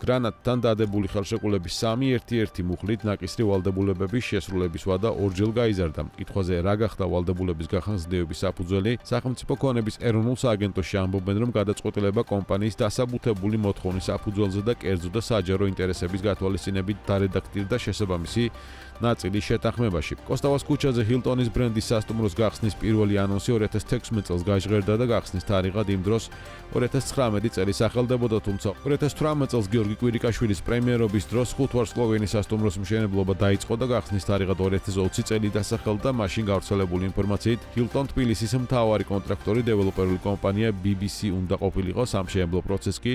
გრანატთან დადებული ხელშეკრულების 3.1.1 მუხლით ნაკისრი ვალდებულებების შესრულების ვადა ორჯერ გაიზარდა. კითხვაზე რა გახდა ვალდებულების გახსნების საფუძველი, სახელმწიფო ქონების ეროვნულ სააგენტოში ამბობენ, რომ გადაწყვეტილება კომპანიის დასაბუთებული მოთხოვნის საფუძველზე და კერძო და საჯარო ინტერესების გათვალისწინებით დარედაქტირდა შესაბამისი ნაწილის შეთანხმებაში. კოსტავას ქუჩაზე ჰილტონის ბრენდის სასტუმროს გახსნის პირველი ანონსი 2016 წელს გაჟღერდა და გახსნის თარიღად იმ დროს 2019 წელი სახელდებოდა, თუმცა 2018 წელს გიორგი კვირიკაშვილის პრემიერობის დროს ხუთვარსკვლავიანი სასტუმროს მშენებლობა დაიწყო და გახსნის თარიღად 2020 წელი დასახელდა. მაშინ გავრცელებული ინფორმაციით ჰილტონ თბილისის მთავარი კონტრაქტორი დეველოპერული კომპანია BBC უნდა ყოფილიყო. სამშენებლო პროცესს კი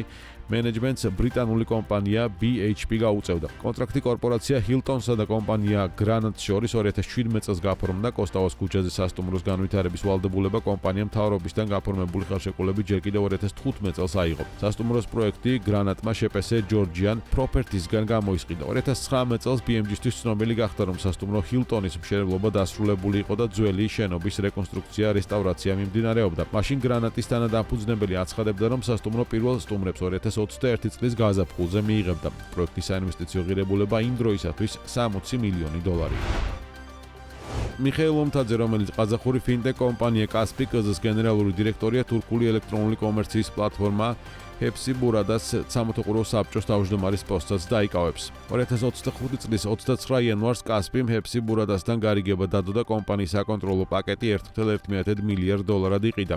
მენეჯმენტს ბრიტანული კომპანია BHP გაუწევდა. კონტრაქტი კორპორაცია ჰილტონსა და კომპანია გრანატს შორის 2017 წელს გაფორმდა. კოსტავას ქუჩაზე სასტუმროს განვითარების ვალდებულება კომპანიამ მთავრობისგან გაფორმებული ხელშეკრულებით ჯერ კიდევ 2015 წელს აიღო. სასტუმროს პროექტი გრანატმა შპს ჯორჯიან პროპერტისგან გამოისყიდა. 2019 წელს BMG-თვის ცნობილი გახდა, რომ სასტუმრო ჰილტონის მშენებლობა დასრულებული იყო და ძველი შენობის რეკონსტრუქცია, რესტავრაცია მიმდინარეობდა. მაშინ გრანატის თანადამფუძნებელი აცხადებდა, რომ სასტუმრო პირველ სტუმრებს 2021 წლის გაზაფხულზე მიიღებდა. პროექტის საინვესტიციო ღირებულება იმ დროისათვის $60 მილიონი. მიხეილ ომთაძე, რომელიც ყაზახური ფინტეკ კომპანია კასპიკ-ს გენერალური დირექტორია, თურქული ელექტრონული კომერციის პლატფორმა ჰეფსი ბურადას სამოთოყურო საბჭოს თავმჯდომარის პოსტსაც დაიკავებს. 2025 წლის 29 იანვარს კასპიმ ჰეფსი ბურადასთან გარიგება დადო და კომპანიის საკონტროლო პაკეტი $1.1 მილიარდად იყიდა.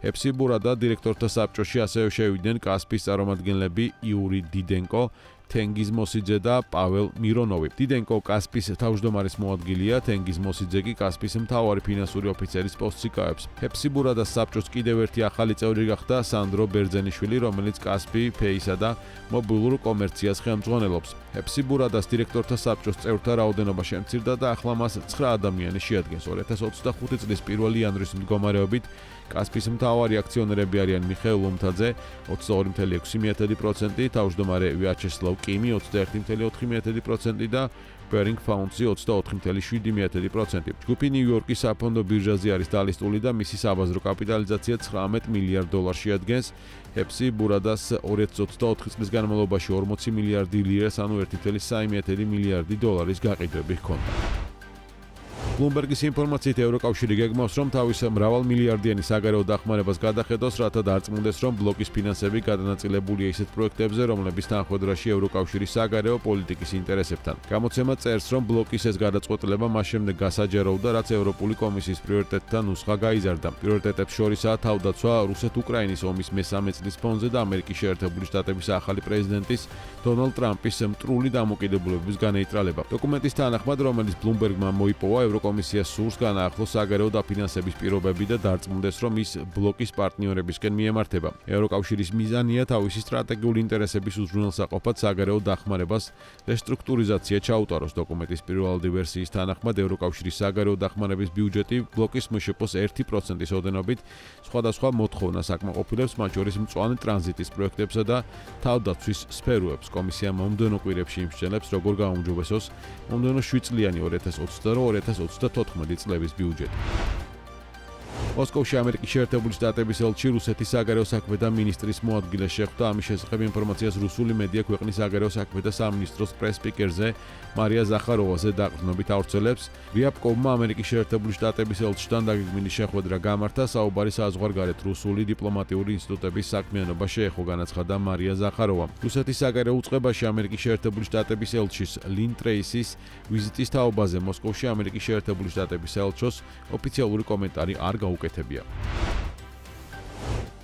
ჰეფსი ბურადა დირექტორთა საბჭოში ასევე შევიდნენ კასპის წარმომადგენლები იური დიდენკო, თენგიზ მოსიძე და პაվել მირონოვი. დიდენკო კასპის თავმჯდომარის მოადგილეა, თენგიზ მოსიძე კი კასპის მთავარი ფინანსური ოფიცერის პოსტს იკავებს. ჰეფსი ბურადას საბჭოს კიდევ ერთი ახალი წევრი გახდა სანდრო ბერძენიშვილი, რომელიც კასპი ფეისა და მობილურ კომერციას ხელმძღვანელობს. ჰეფსი ბურადას დირექტორთა საბჭოს წევრთა რაოდენობა შემცირდა და ახლა მას 9 ადამიანი შეადგენს. 2025 წლის 1 იანვრის მდგომარეობით კასპის მთავარი აქციონერები არიან მიხეილ ომთაძე 22.6%, თავმჯდომარე ვიაჩესლავ კიმი 21.4% და ბერინგ ფაუნდსი 24.7%. ჯგუფი ნიუ-იორკის საფონდო ბირჟაზე არის დალისტული და მისი საბაზრო კაპიტალიზაცია $19 მილიარდ შეადგენს. ჰეფსი ბურადას 2024 წლის განმავლობაში 40 მილიარდი ლირას, ანუ $1.3 მილიარდი გაყიდვები ჰქონდა. ბლუმბერგის ინფორმაციით ევროკავშირი გეგმავს, რომ თავის მრავალმილიარდიანი საგარეო დახმარებას გადახედოს, რათა დარწმუნდეს, რომ ბლოკის ფინანსები გადანაწილებულია ისეთ პროექტებზე, რომლების თანხმედრაში ევროკავშირის საგარეო პოლიტიკის ინტერესებთან. გამოცემა წერს, რომ ბლოკის ეს გადაწყვეტილება მას შემდეგ გასაჯაროვდა, რაც ევროპული კომისიის პრიორიტეტთან ნუსხა გაიზარდა. პრიორიტეტებს შორისაა თავდაცვა რუსეთ-უკრაინის ომის მესამე წლის ფონზე და ამერიკის შეერთებული შტატების ახალი პრეზიდენტის დონალდ ტრამპის მტრული დამოკიდებულებების განეიტრალება. დოკუმენტის თანახმად, რომელიც ბლუმბერგმა მოიპოვა, კომისია სურს განაახლოს საგარეო დაფინანსების პირობები და დარწმუნდეს, რომ ის ბლოკის პარტნიორებისკენ მიემართება. ევროკავშირის მიზანია თავისი სტრატეგიული ინტერესების უზრუნველსაყოფად საგარეო დახმარებას რესტრუქტურიზაცია ჩაუტაროს. დოკუმენტის პირველადი ვერსიის თანახმად, ევროკავშირის საგარეო დახმარების ბიუჯეტი ბლოკის მშპ-ს 1%-ის ოდენობით სხვადასხვა მოთხოვნას აკმაყოფილებს, მათ შორის მწვანე ტრანზიტის პროექტებსა და თავდაცვის სფეროებს. კომისია მომდევნო კვირებში იმსჯელებს, როგორ გაუმჯობესოს მომდევნო 7 წლიანი 2022-2024 წლების ბიუჯეტი. მოსკოვში ამერიკის შეერთებული შტატების ელჩი რუსეთის საგარეო საქმეთა მინისტრის მოადგილეს შეხვდა. ამის შესახებ ინფორმაციას რუსული მედია ქვეყნის საგარეო საქმეთა სამინისტროს პრეს-სპიკერზე მარია ზახაროვაზე დაყრდნობით ავრცელებს. რიაპკოვმა ამერიკის შეერთებული შტატების ელჩთან დაგეგმილი შეხვედრა გამართა. საუბარი საზღვარგარეთ რუსული დიპლომატიური ინსტიტუტების საქმიანობა შეეხო, განაცხადა მარია ზახაროვა. რუსეთის საგარეო უწყებაში ამერიკის შეერთებული შტატების ელჩის ლინ ტრეისის ვიზიტის თაობაზე მოსკოვში ამერიკის შეერთებული შტატების ელჩოს ოფიციალური კომენტარი არ გაუკეთებია.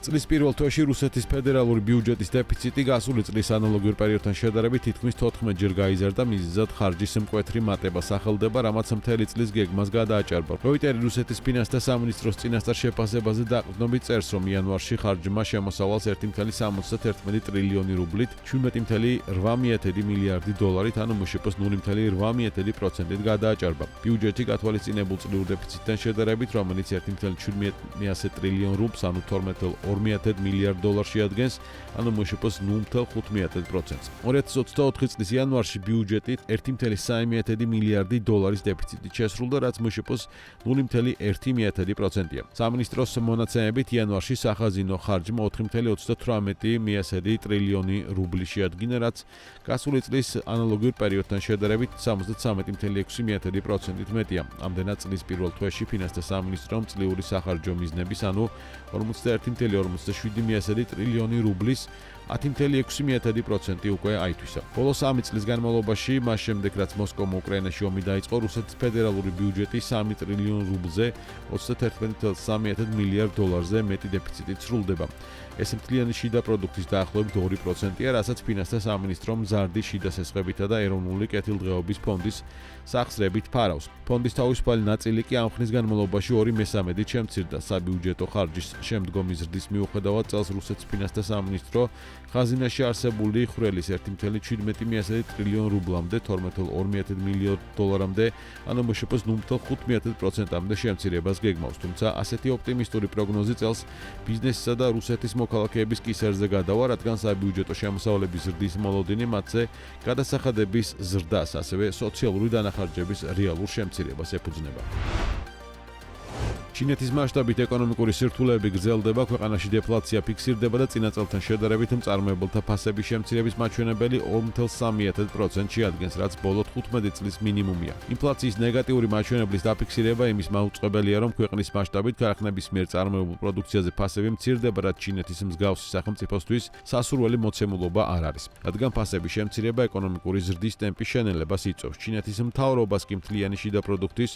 წლის პირველ თვეში რუსეთის ფედერალური ბიუჯეტის დეფიციტი გასული წლის ანალოგიურ პერიოდთან შედარებით თითქმის 14 ჯერ გაიზარდა, მიზეზად ხარჯის მკვეთრი მატება სახელდება, რამაც მთელი წლის გეგმას გადააჭარბა. როიტერი რუსეთის ფინანსთა სამინისტროს წინასწარ შეფასებაზე დაყრდნობით წერს, რომ იანვარში ხარჯმა შემოსავალს 1.71 ტრილიონი რუბლით, 17.8 მილიარდი დოლარით, ანუ მშპ-ს 0.8%-ით გადააჭარბა. ბიუჯეტი გათვალისწინებულ წლიურ დეფიციტთან შედარებით, რომელიც 1.7 ტრილიონ რუბლს, ანუ 12.2 მილიარდ დოლარს შეადგენს, ანუ მშპ-ს 0.5%-ს. 2024 წლის იანვარში ბიუჯეტი 1.3 მილიარდი დოლარის დეფიციტით შესრულდა, რაც მშპ-ს 0.1%-ია. სამინისტროს მონაცემებით იანვარში სახაზინო ხარჯმა 4.38 ტრილიონი რუბლი შეადგინა, რაც გასული წლის ანალოგიურ პერიოდთან შედარებით 73.6%-ით მეტია. ამდენად წლის პირველ თვეში ფინანსთა სამინისტრომ წლიური სახარჯო მიზნების, ანუ 41.47 ტრილიონი რუბლის 10.6% უკვე აითვისა. ბოლოს 3 წლის განმავლობაში, მას შემდეგ რაც მოსკოვმა უკრაინაში ომი დაიწყო, რუსეთის ფედერალური ბიუჯეტი 3 ტრილიონ რუბლზე 31.3 მილიარდ დოლარზე მეტი დეფიციტით სრულდება. ეს მთლიანი შიდა პროდუქტის დაახლოებით 2%-ია, რასაც ფინანსთა სამინისტრომ მზარდი შიდა სესხებითა და ეროვნული კეთილდღეობის ფონდის სახსრებით ფარავს. ფონდის თავისუფალი ნაწილი კი ამ ხნის განმავლობაში 2/3-ით შემცირდა. საბიუჯეტო ხარჯის შემდგომი ზრდის მიუხედავად წელს რუსეთის ფინანსთა სამინისტრო ხაზინაში არსებული ხვრელის 1.17 ტრილიონ რუბლამდე 12.2 მილიარდ დოლარამდე, ანუ მშპ-ს 0.5%-მდე შემცირებას გეგმავს. თუმცა ასეთი ოპტიმისტური პროგნოზი წელს ბიზნესისა და რუსეთის მოქალაქეების კისერზე გადავა, რადგან საბიუჯეტო შემოსავლების ზრდის მოლოდინი მათზე გადასახადების ზრდას, ასევე სოციალური დანახარჯების რეალურ შემცირებას ეფუძნება. ჩინეთის მასშტაბით ეკონომიკური სირთულეები გრძელდება, ქვეყანაში დეფლაცია ფიქსირდება და წინა წელთან შედარებით მწარმოებელთა ფასების შემცირების მაჩვენებელი 2.3% შეადგენს, რაც ბოლო 15 წლის მინიმუმია. ინფლაციის ნეგატიური მაჩვენებლის დაფიქსირება იმის მაუწყებელია, რომ ქვეყნის მასშტაბით ქარხნების მიერ წარმოებულ პროდუქციაზე ფასები მცირდება, რაც ჩინეთის მსგავსი სახელმწიფოსთვის სასურველი მოცემულობა არ არის. რადგან ფასების შემცირება ეკონომიკური ზრდის ტემპის შენელებას იწვევს. ჩინეთის მთავრობას კი მთლიანი შიდა პროდუქტის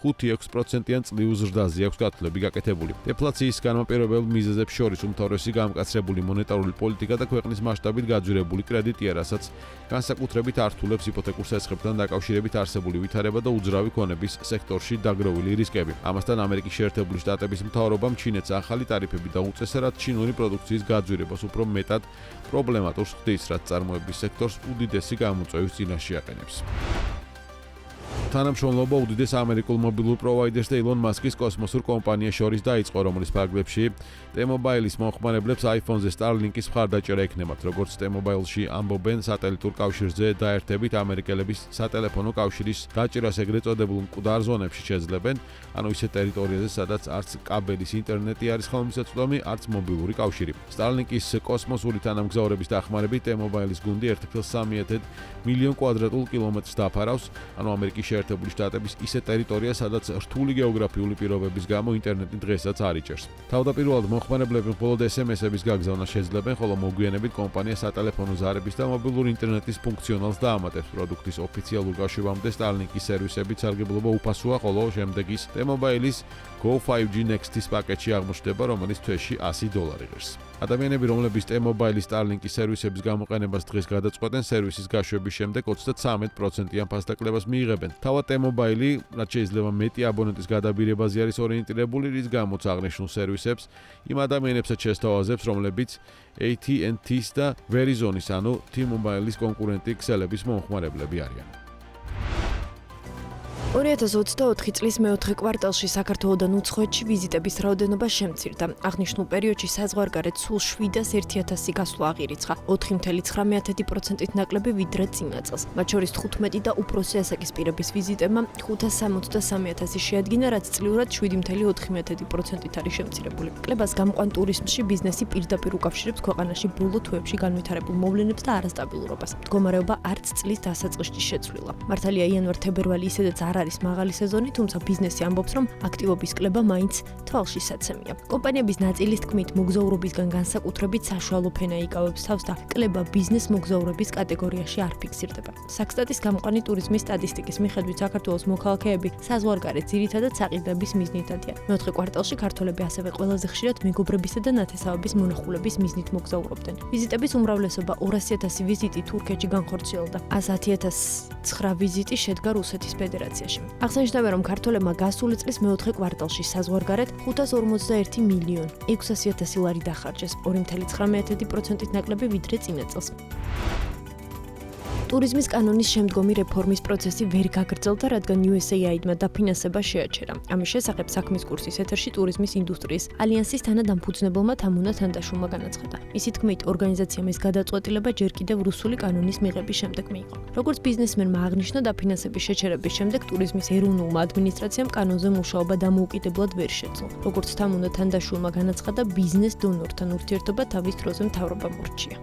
5-6%-იან წლიურ ზრდაზე აქვს გათვლები გაკეთებული. დეფლაციის განმაპირობებელ მიზეზებს შორის უმთავრესი გამკაცრებული მონეტარული პოლიტიკა და ქვეყნის მასშტაბით გაძვირებული კრედიტია, რასაც განსაკუთრებით ართულებს იპოთეკურ სესხებთან დაკავშირებით არსებული ვითარება და უძრავი ქონების სექტორში დაგროვილი რისკები. ამასთან ამერიკის შეერთებული შტატების მთავრობამ ჩინეთს ახალი ტარიფები დაუწესა, რაც ჩინური პროდუქციის გაძვირებას უფრო მეტად პრობლემატურს ხდის, რაც წარმოების სექტორს უდიდესი გამოწვევის წინაშე აყენებს. თანამშრომლობა უდიდეს ამერიკულ მობილურ პროვაიდერს და ილონ მასკის კოსმოსურ კომპანიას შორის დაიწყო, რომლის ფარგლებში T-Mobile-ის მომხმარებლებს iPhone-ზე Starlink-ის მხარდაჭერა ექნებათ. როგორც T-Mobile-ში ამბობენ, სატელიტურ კავშირზე დაერთებით ამერიკელების სატელეფონო კავშირის დაჭერას ეგრეთ წოდებულ მკვდარ ზონებში შეძლებენ, ანუ ისეთ ტერიტორიაზე, სადაც არც კაბელის ინტერნეტი არის ხელმისაწვდომი, არც მობილური კავშირი. Starlink-ის კოსმოსური თანამგზავრების დახმარებით T-Mobile-ის გუნდი 1.3 მილიონ კვადრატულ კილომეტრს დაფარავს, ანუ ამერიკის შეერთებული შტატების ისეთ ტერიტორია, სადაც რთული გეოგრაფიული პირობების გამო ინტერნეტი დღესაც არ იჭერს. თავდაპირველად მომხმარებლები მხოლოდ SMS-ების გაგზავნას შეძლებენ, ხოლო მოგვიანებით კომპანია სატელეფონო ზარების და მობილური ინტერნეტის ფუნქციონალს დაამატებს. პროდუქტის ოფიციალურ გაშვებამდე Starlink-ის სერვისებით სარგებლობა უფასოა, ხოლო შემდეგ ის T-Mobile-ის Go 5G Next-ის პაკეტში აღმოჩნდება, რომელიც თვეში $100 ღირს. ადამიანები, რომლებიც T-Mobile-ის Starlink-ის სერვისების გამოყენებას დღეს გადაწყვეტენ, სერვისის გაშვების შემდეგ 33%-იან ფასდაკლებას მიიღებენ. თავად T-Mobile, რაც შეიძლება მეტი აბონენტის გადაბირებაზე არის ორიენტირებული, რის გამოც აღნიშნულ სერვისებს იმ ადამიანებსაც შესთავაზებს, რომლებიც AT&T-ის და Verizon-ის, ანუ T-Mobile-ის კონკურენტი ქსელების მომხმარებლები არიან. 2024 წლის მეოთხე კვარტალში საქართველოდან უცხოეთში ვიზიტების რაოდენობა შემცირდა. აღნიშნულ პერიოდში საზღვარგარეთ სულ 701.000 გასვლა აღირიცხა, 4.19%-ით ნაკლები ვიდრე წინა წელს. მათ შორის 15 და უფროსი ასაკის პირების ვიზიტებმა 563.000 შეადგინა, რაც წლიურად 7.4%-ით არის შემცირებული. კლებას გამყვან ტურიზმში ბიზნესი პირდაპირ უკავშირებს ქვეყანაში ბოლო თვეებში განვითარებულ მოვლენებს და არასტაბილურობას. მდგომარეობა არც წლის დასაწყისში შეცვლილა. მართალია იანვარ-თებერვალი ისედაც არ არის მაღალი სეზონი, თუმცა ბიზნესი ამბობს, რომ აქტივობის კლება მაინც თვალში საცემია. კომპანიების ნაწილის თქმით, მოგზაურობისგან განსაკუთრებით საშუალო ფენა იკავებს თავს და კლება ბიზნეს მოგზაურების კატეგორიაში არ ფიქსირდება. საქსტატის გამყვანი ტურიზმის სტატისტიკის მიხედვით, საქართველოს მოქალაქეები საზღვარგარეთ ძირითადად საყიდების მიზნით დადიან. მეოთხე კვარტალში ქართველები ასევე ყველაზე ხშირად მეგობრებისა და ნათესავების მონახულების მიზნით მოგზაურობდნენ. ვიზიტების უმრავლესობა 200.000 ვიზიტი თურქეთში განხორციელდა. 100.009 ვიზიტი შედგა რუსეთის ფედერაციაში. აღსანიშნავია, რომ ქართველებმა გასული წლის მეოთხე კვარტალში საზღვარგარეთ 541.600.000 ლარი დახარჯეს, 2.19%-ით ნაკლები ვიდრე წინა წელს. ტურიზმის კანონის შემდგომი რეფორმის პროცესი ვერ გაგრძელდა, რადგან USAID-მა დაფინანსება შეაჩერა. ამის შესახებ საქმის კურსის ეთერში ტურიზმის ინდუსტრიის ალიანსის თანადამფუძნებელმა თამუნა თანდაშულმა განაცხადა. მისი თქმით, ორგანიზაციამ ეს გადაწყვეტილება ჯერ კიდევ რუსული კანონის მიღების შემდეგ მიიღო. როგორც ბიზნესმენმა აღნიშნა, დაფინანსების შეჩერების შემდეგ ტურიზმის ეროვნულმა ადმინისტრაციამ კანონზე მუშაობა დამოუკიდებლად ვერ შეძლო. როგორც თამუნა თანდაშულმა განაცხადა, ბიზნეს დონორთან ურთიერთობა თავის დროზე მთავრობამ ურჩია.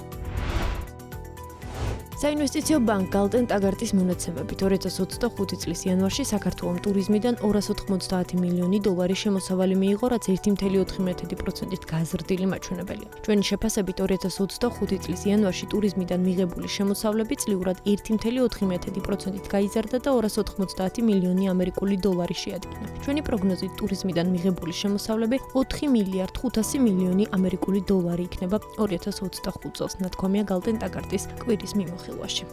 საინვესტიციო ბანკ გალტენ ტაგარტის მონაცემებით 2025 წლის იანვარში საქართველოს ტურიზმიდან 290 მილიონი დოლარი შემოსავალი მიიღო, რაც 1.4%-ით გაზრდილი მაჩვენებელია. ჩვენი შეფასებით 2025 წლის იანვარში ტურიზმიდან მიღებული შემოსავლები წლიურად 1.4%-ით გაიზარდა და 290 მილიონი ამერიკული დოლარი შეადგინა. ჩვენი პროგნოზით ტურიზმიდან მიღებული შემოსავლები 4 მილიარდ 500 მილიონი ამერიკული დოლარი იქნება 2025 წელს, ნათქვამია გალტენ ტაგარტის კვირის მიმოხილვაში.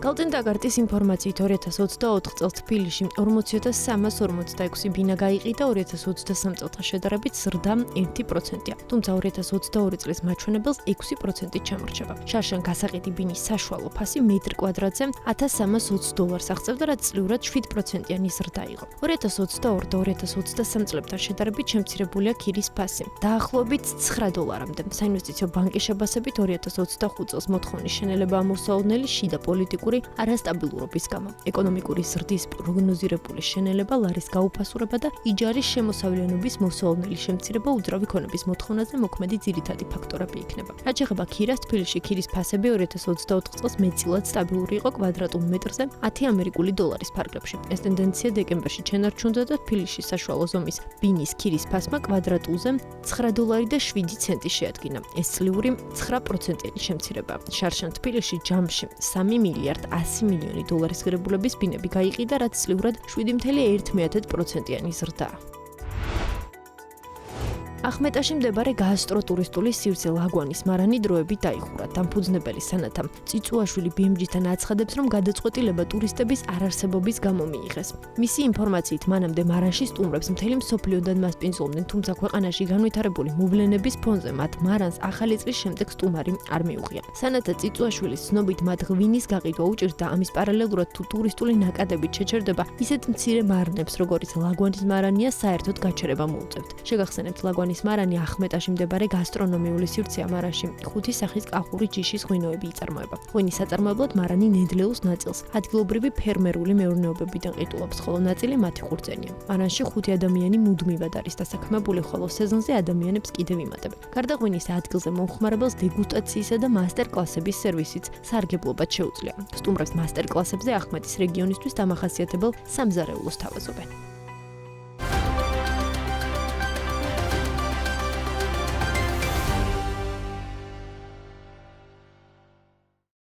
გალტენ ტაგარტის ინფორმაციით 2024 წელს თბილისში 40.346 ბინა გაიყიდა, 2023 წელთან შედარებით ზრდა 1%-ია, თუმცა 2022 წლის მაჩვენებელს 6%-ით ჩამორჩება. შარშან გასაყიდი ბინის საშუალო ფასი მეტრ კვადრატზე $1,320 აღწევდა, რაც წლიურად 7%-იანი ზრდა იყო. 2022 და 2023 წლებთან შედარებით შემცირებულია ქირის ფასი, დაახლოებით $9-მდე. საინვესტიციო ბანკის შეფასებით 2025 წელს მოთხოვნის შენელება ამოსაოდნელი შიდა პოლიტიკური არასტაბილურობის გამო. ეკონომიკური ზრდის პროგნოზირებული შენელება, ლარის გაუფასურება და იჯარის შემოსავლიანობის მოსაოდნელი შემცირება უძრავი ქონების მოთხოვნაზე მოქმედი ძირითადი ფაქტორები იქნება. რაც შეეხება ქირას, თბილისში ქირის ფასები 2024 წელს მეტწილად სტაბილური იყო კვადრატულ მეტრზე 10 ამერიკული დოლარის ფარგლებში. ეს ტენდენცია დეკემბერში ჩენარჩუნდა და თბილისში საშუალო ზომის ბინის ქირის ფასმა კვადრატულზე $9.07 შეადგინა. ეს წლიური 9%-იანი შემცირება. შარშან თბილისში ჯამში 3 მილიარდ 100 მილიონი დოლარის ღირებულების ბინები გაიყიდა, რაც წლიურად 7.1%-იანი ზრდაა. ახმეტაში მდებარე გასტროტურისტული სივრცე ლაგვანის მარანი დროებით დაიხურა. დამფუძნებელი სანათა წიწუაშვილი BMG-თან აცხადებს, რომ გადაწყვეტილება ტურისტების არარსებობის გამო მიიღეს. მისი ინფორმაციით, მანამდე მარანში სტუმრებს მთელი მსოფლიოდან მასპინძლობდნენ, თუმცა ქვეყანაში განვითარებული მოვლენების ფონზე მათ მარანს ახალი წლის შემდეგ სტუმარი არ მიუღია. სანათა წიწუაშვილის ცნობით, მათ ღვინის გაყიდვა უჭირდა, ამის პარალელურად თუ ტურისტული ნაკადებით შეჩერდება, ისეთ მცირე მარნებს, როგორც ლაგვანის მარანია, საერთოდ გაჩერება მოუწევთ. შეგახსენებთ, ლაგვანის მარანი ახმეტაში მდებარე გასტრონომიული სივრცეა, მარანში 5 სახის კახური ჯიშის ღვინოები იწარმოება. ღვინის საწარმოებლად მარანი ნედლეულს ნაწილს ადგილობრივი ფერმერული მეურნეობებიდან ყიდულობს, ხოლო ნაწილი მათი ხურწენია. მარანში 5 ადამიანი მუდმივად არის დასაქმებული, ხოლო სეზონზე ადამიანებს კიდევ იმატებენ. გარდა ღვინის ადგილზე მომხმარებელს დეგუსტაციისა და მასტერ-კლასების სერვისიც სარგებლობად შეუძლია. სტუმრებს მასტერ-კლასებზე ახმეტის რეგიონისთვის დამახასიათებელ სამზარეულოს თავაზობენ.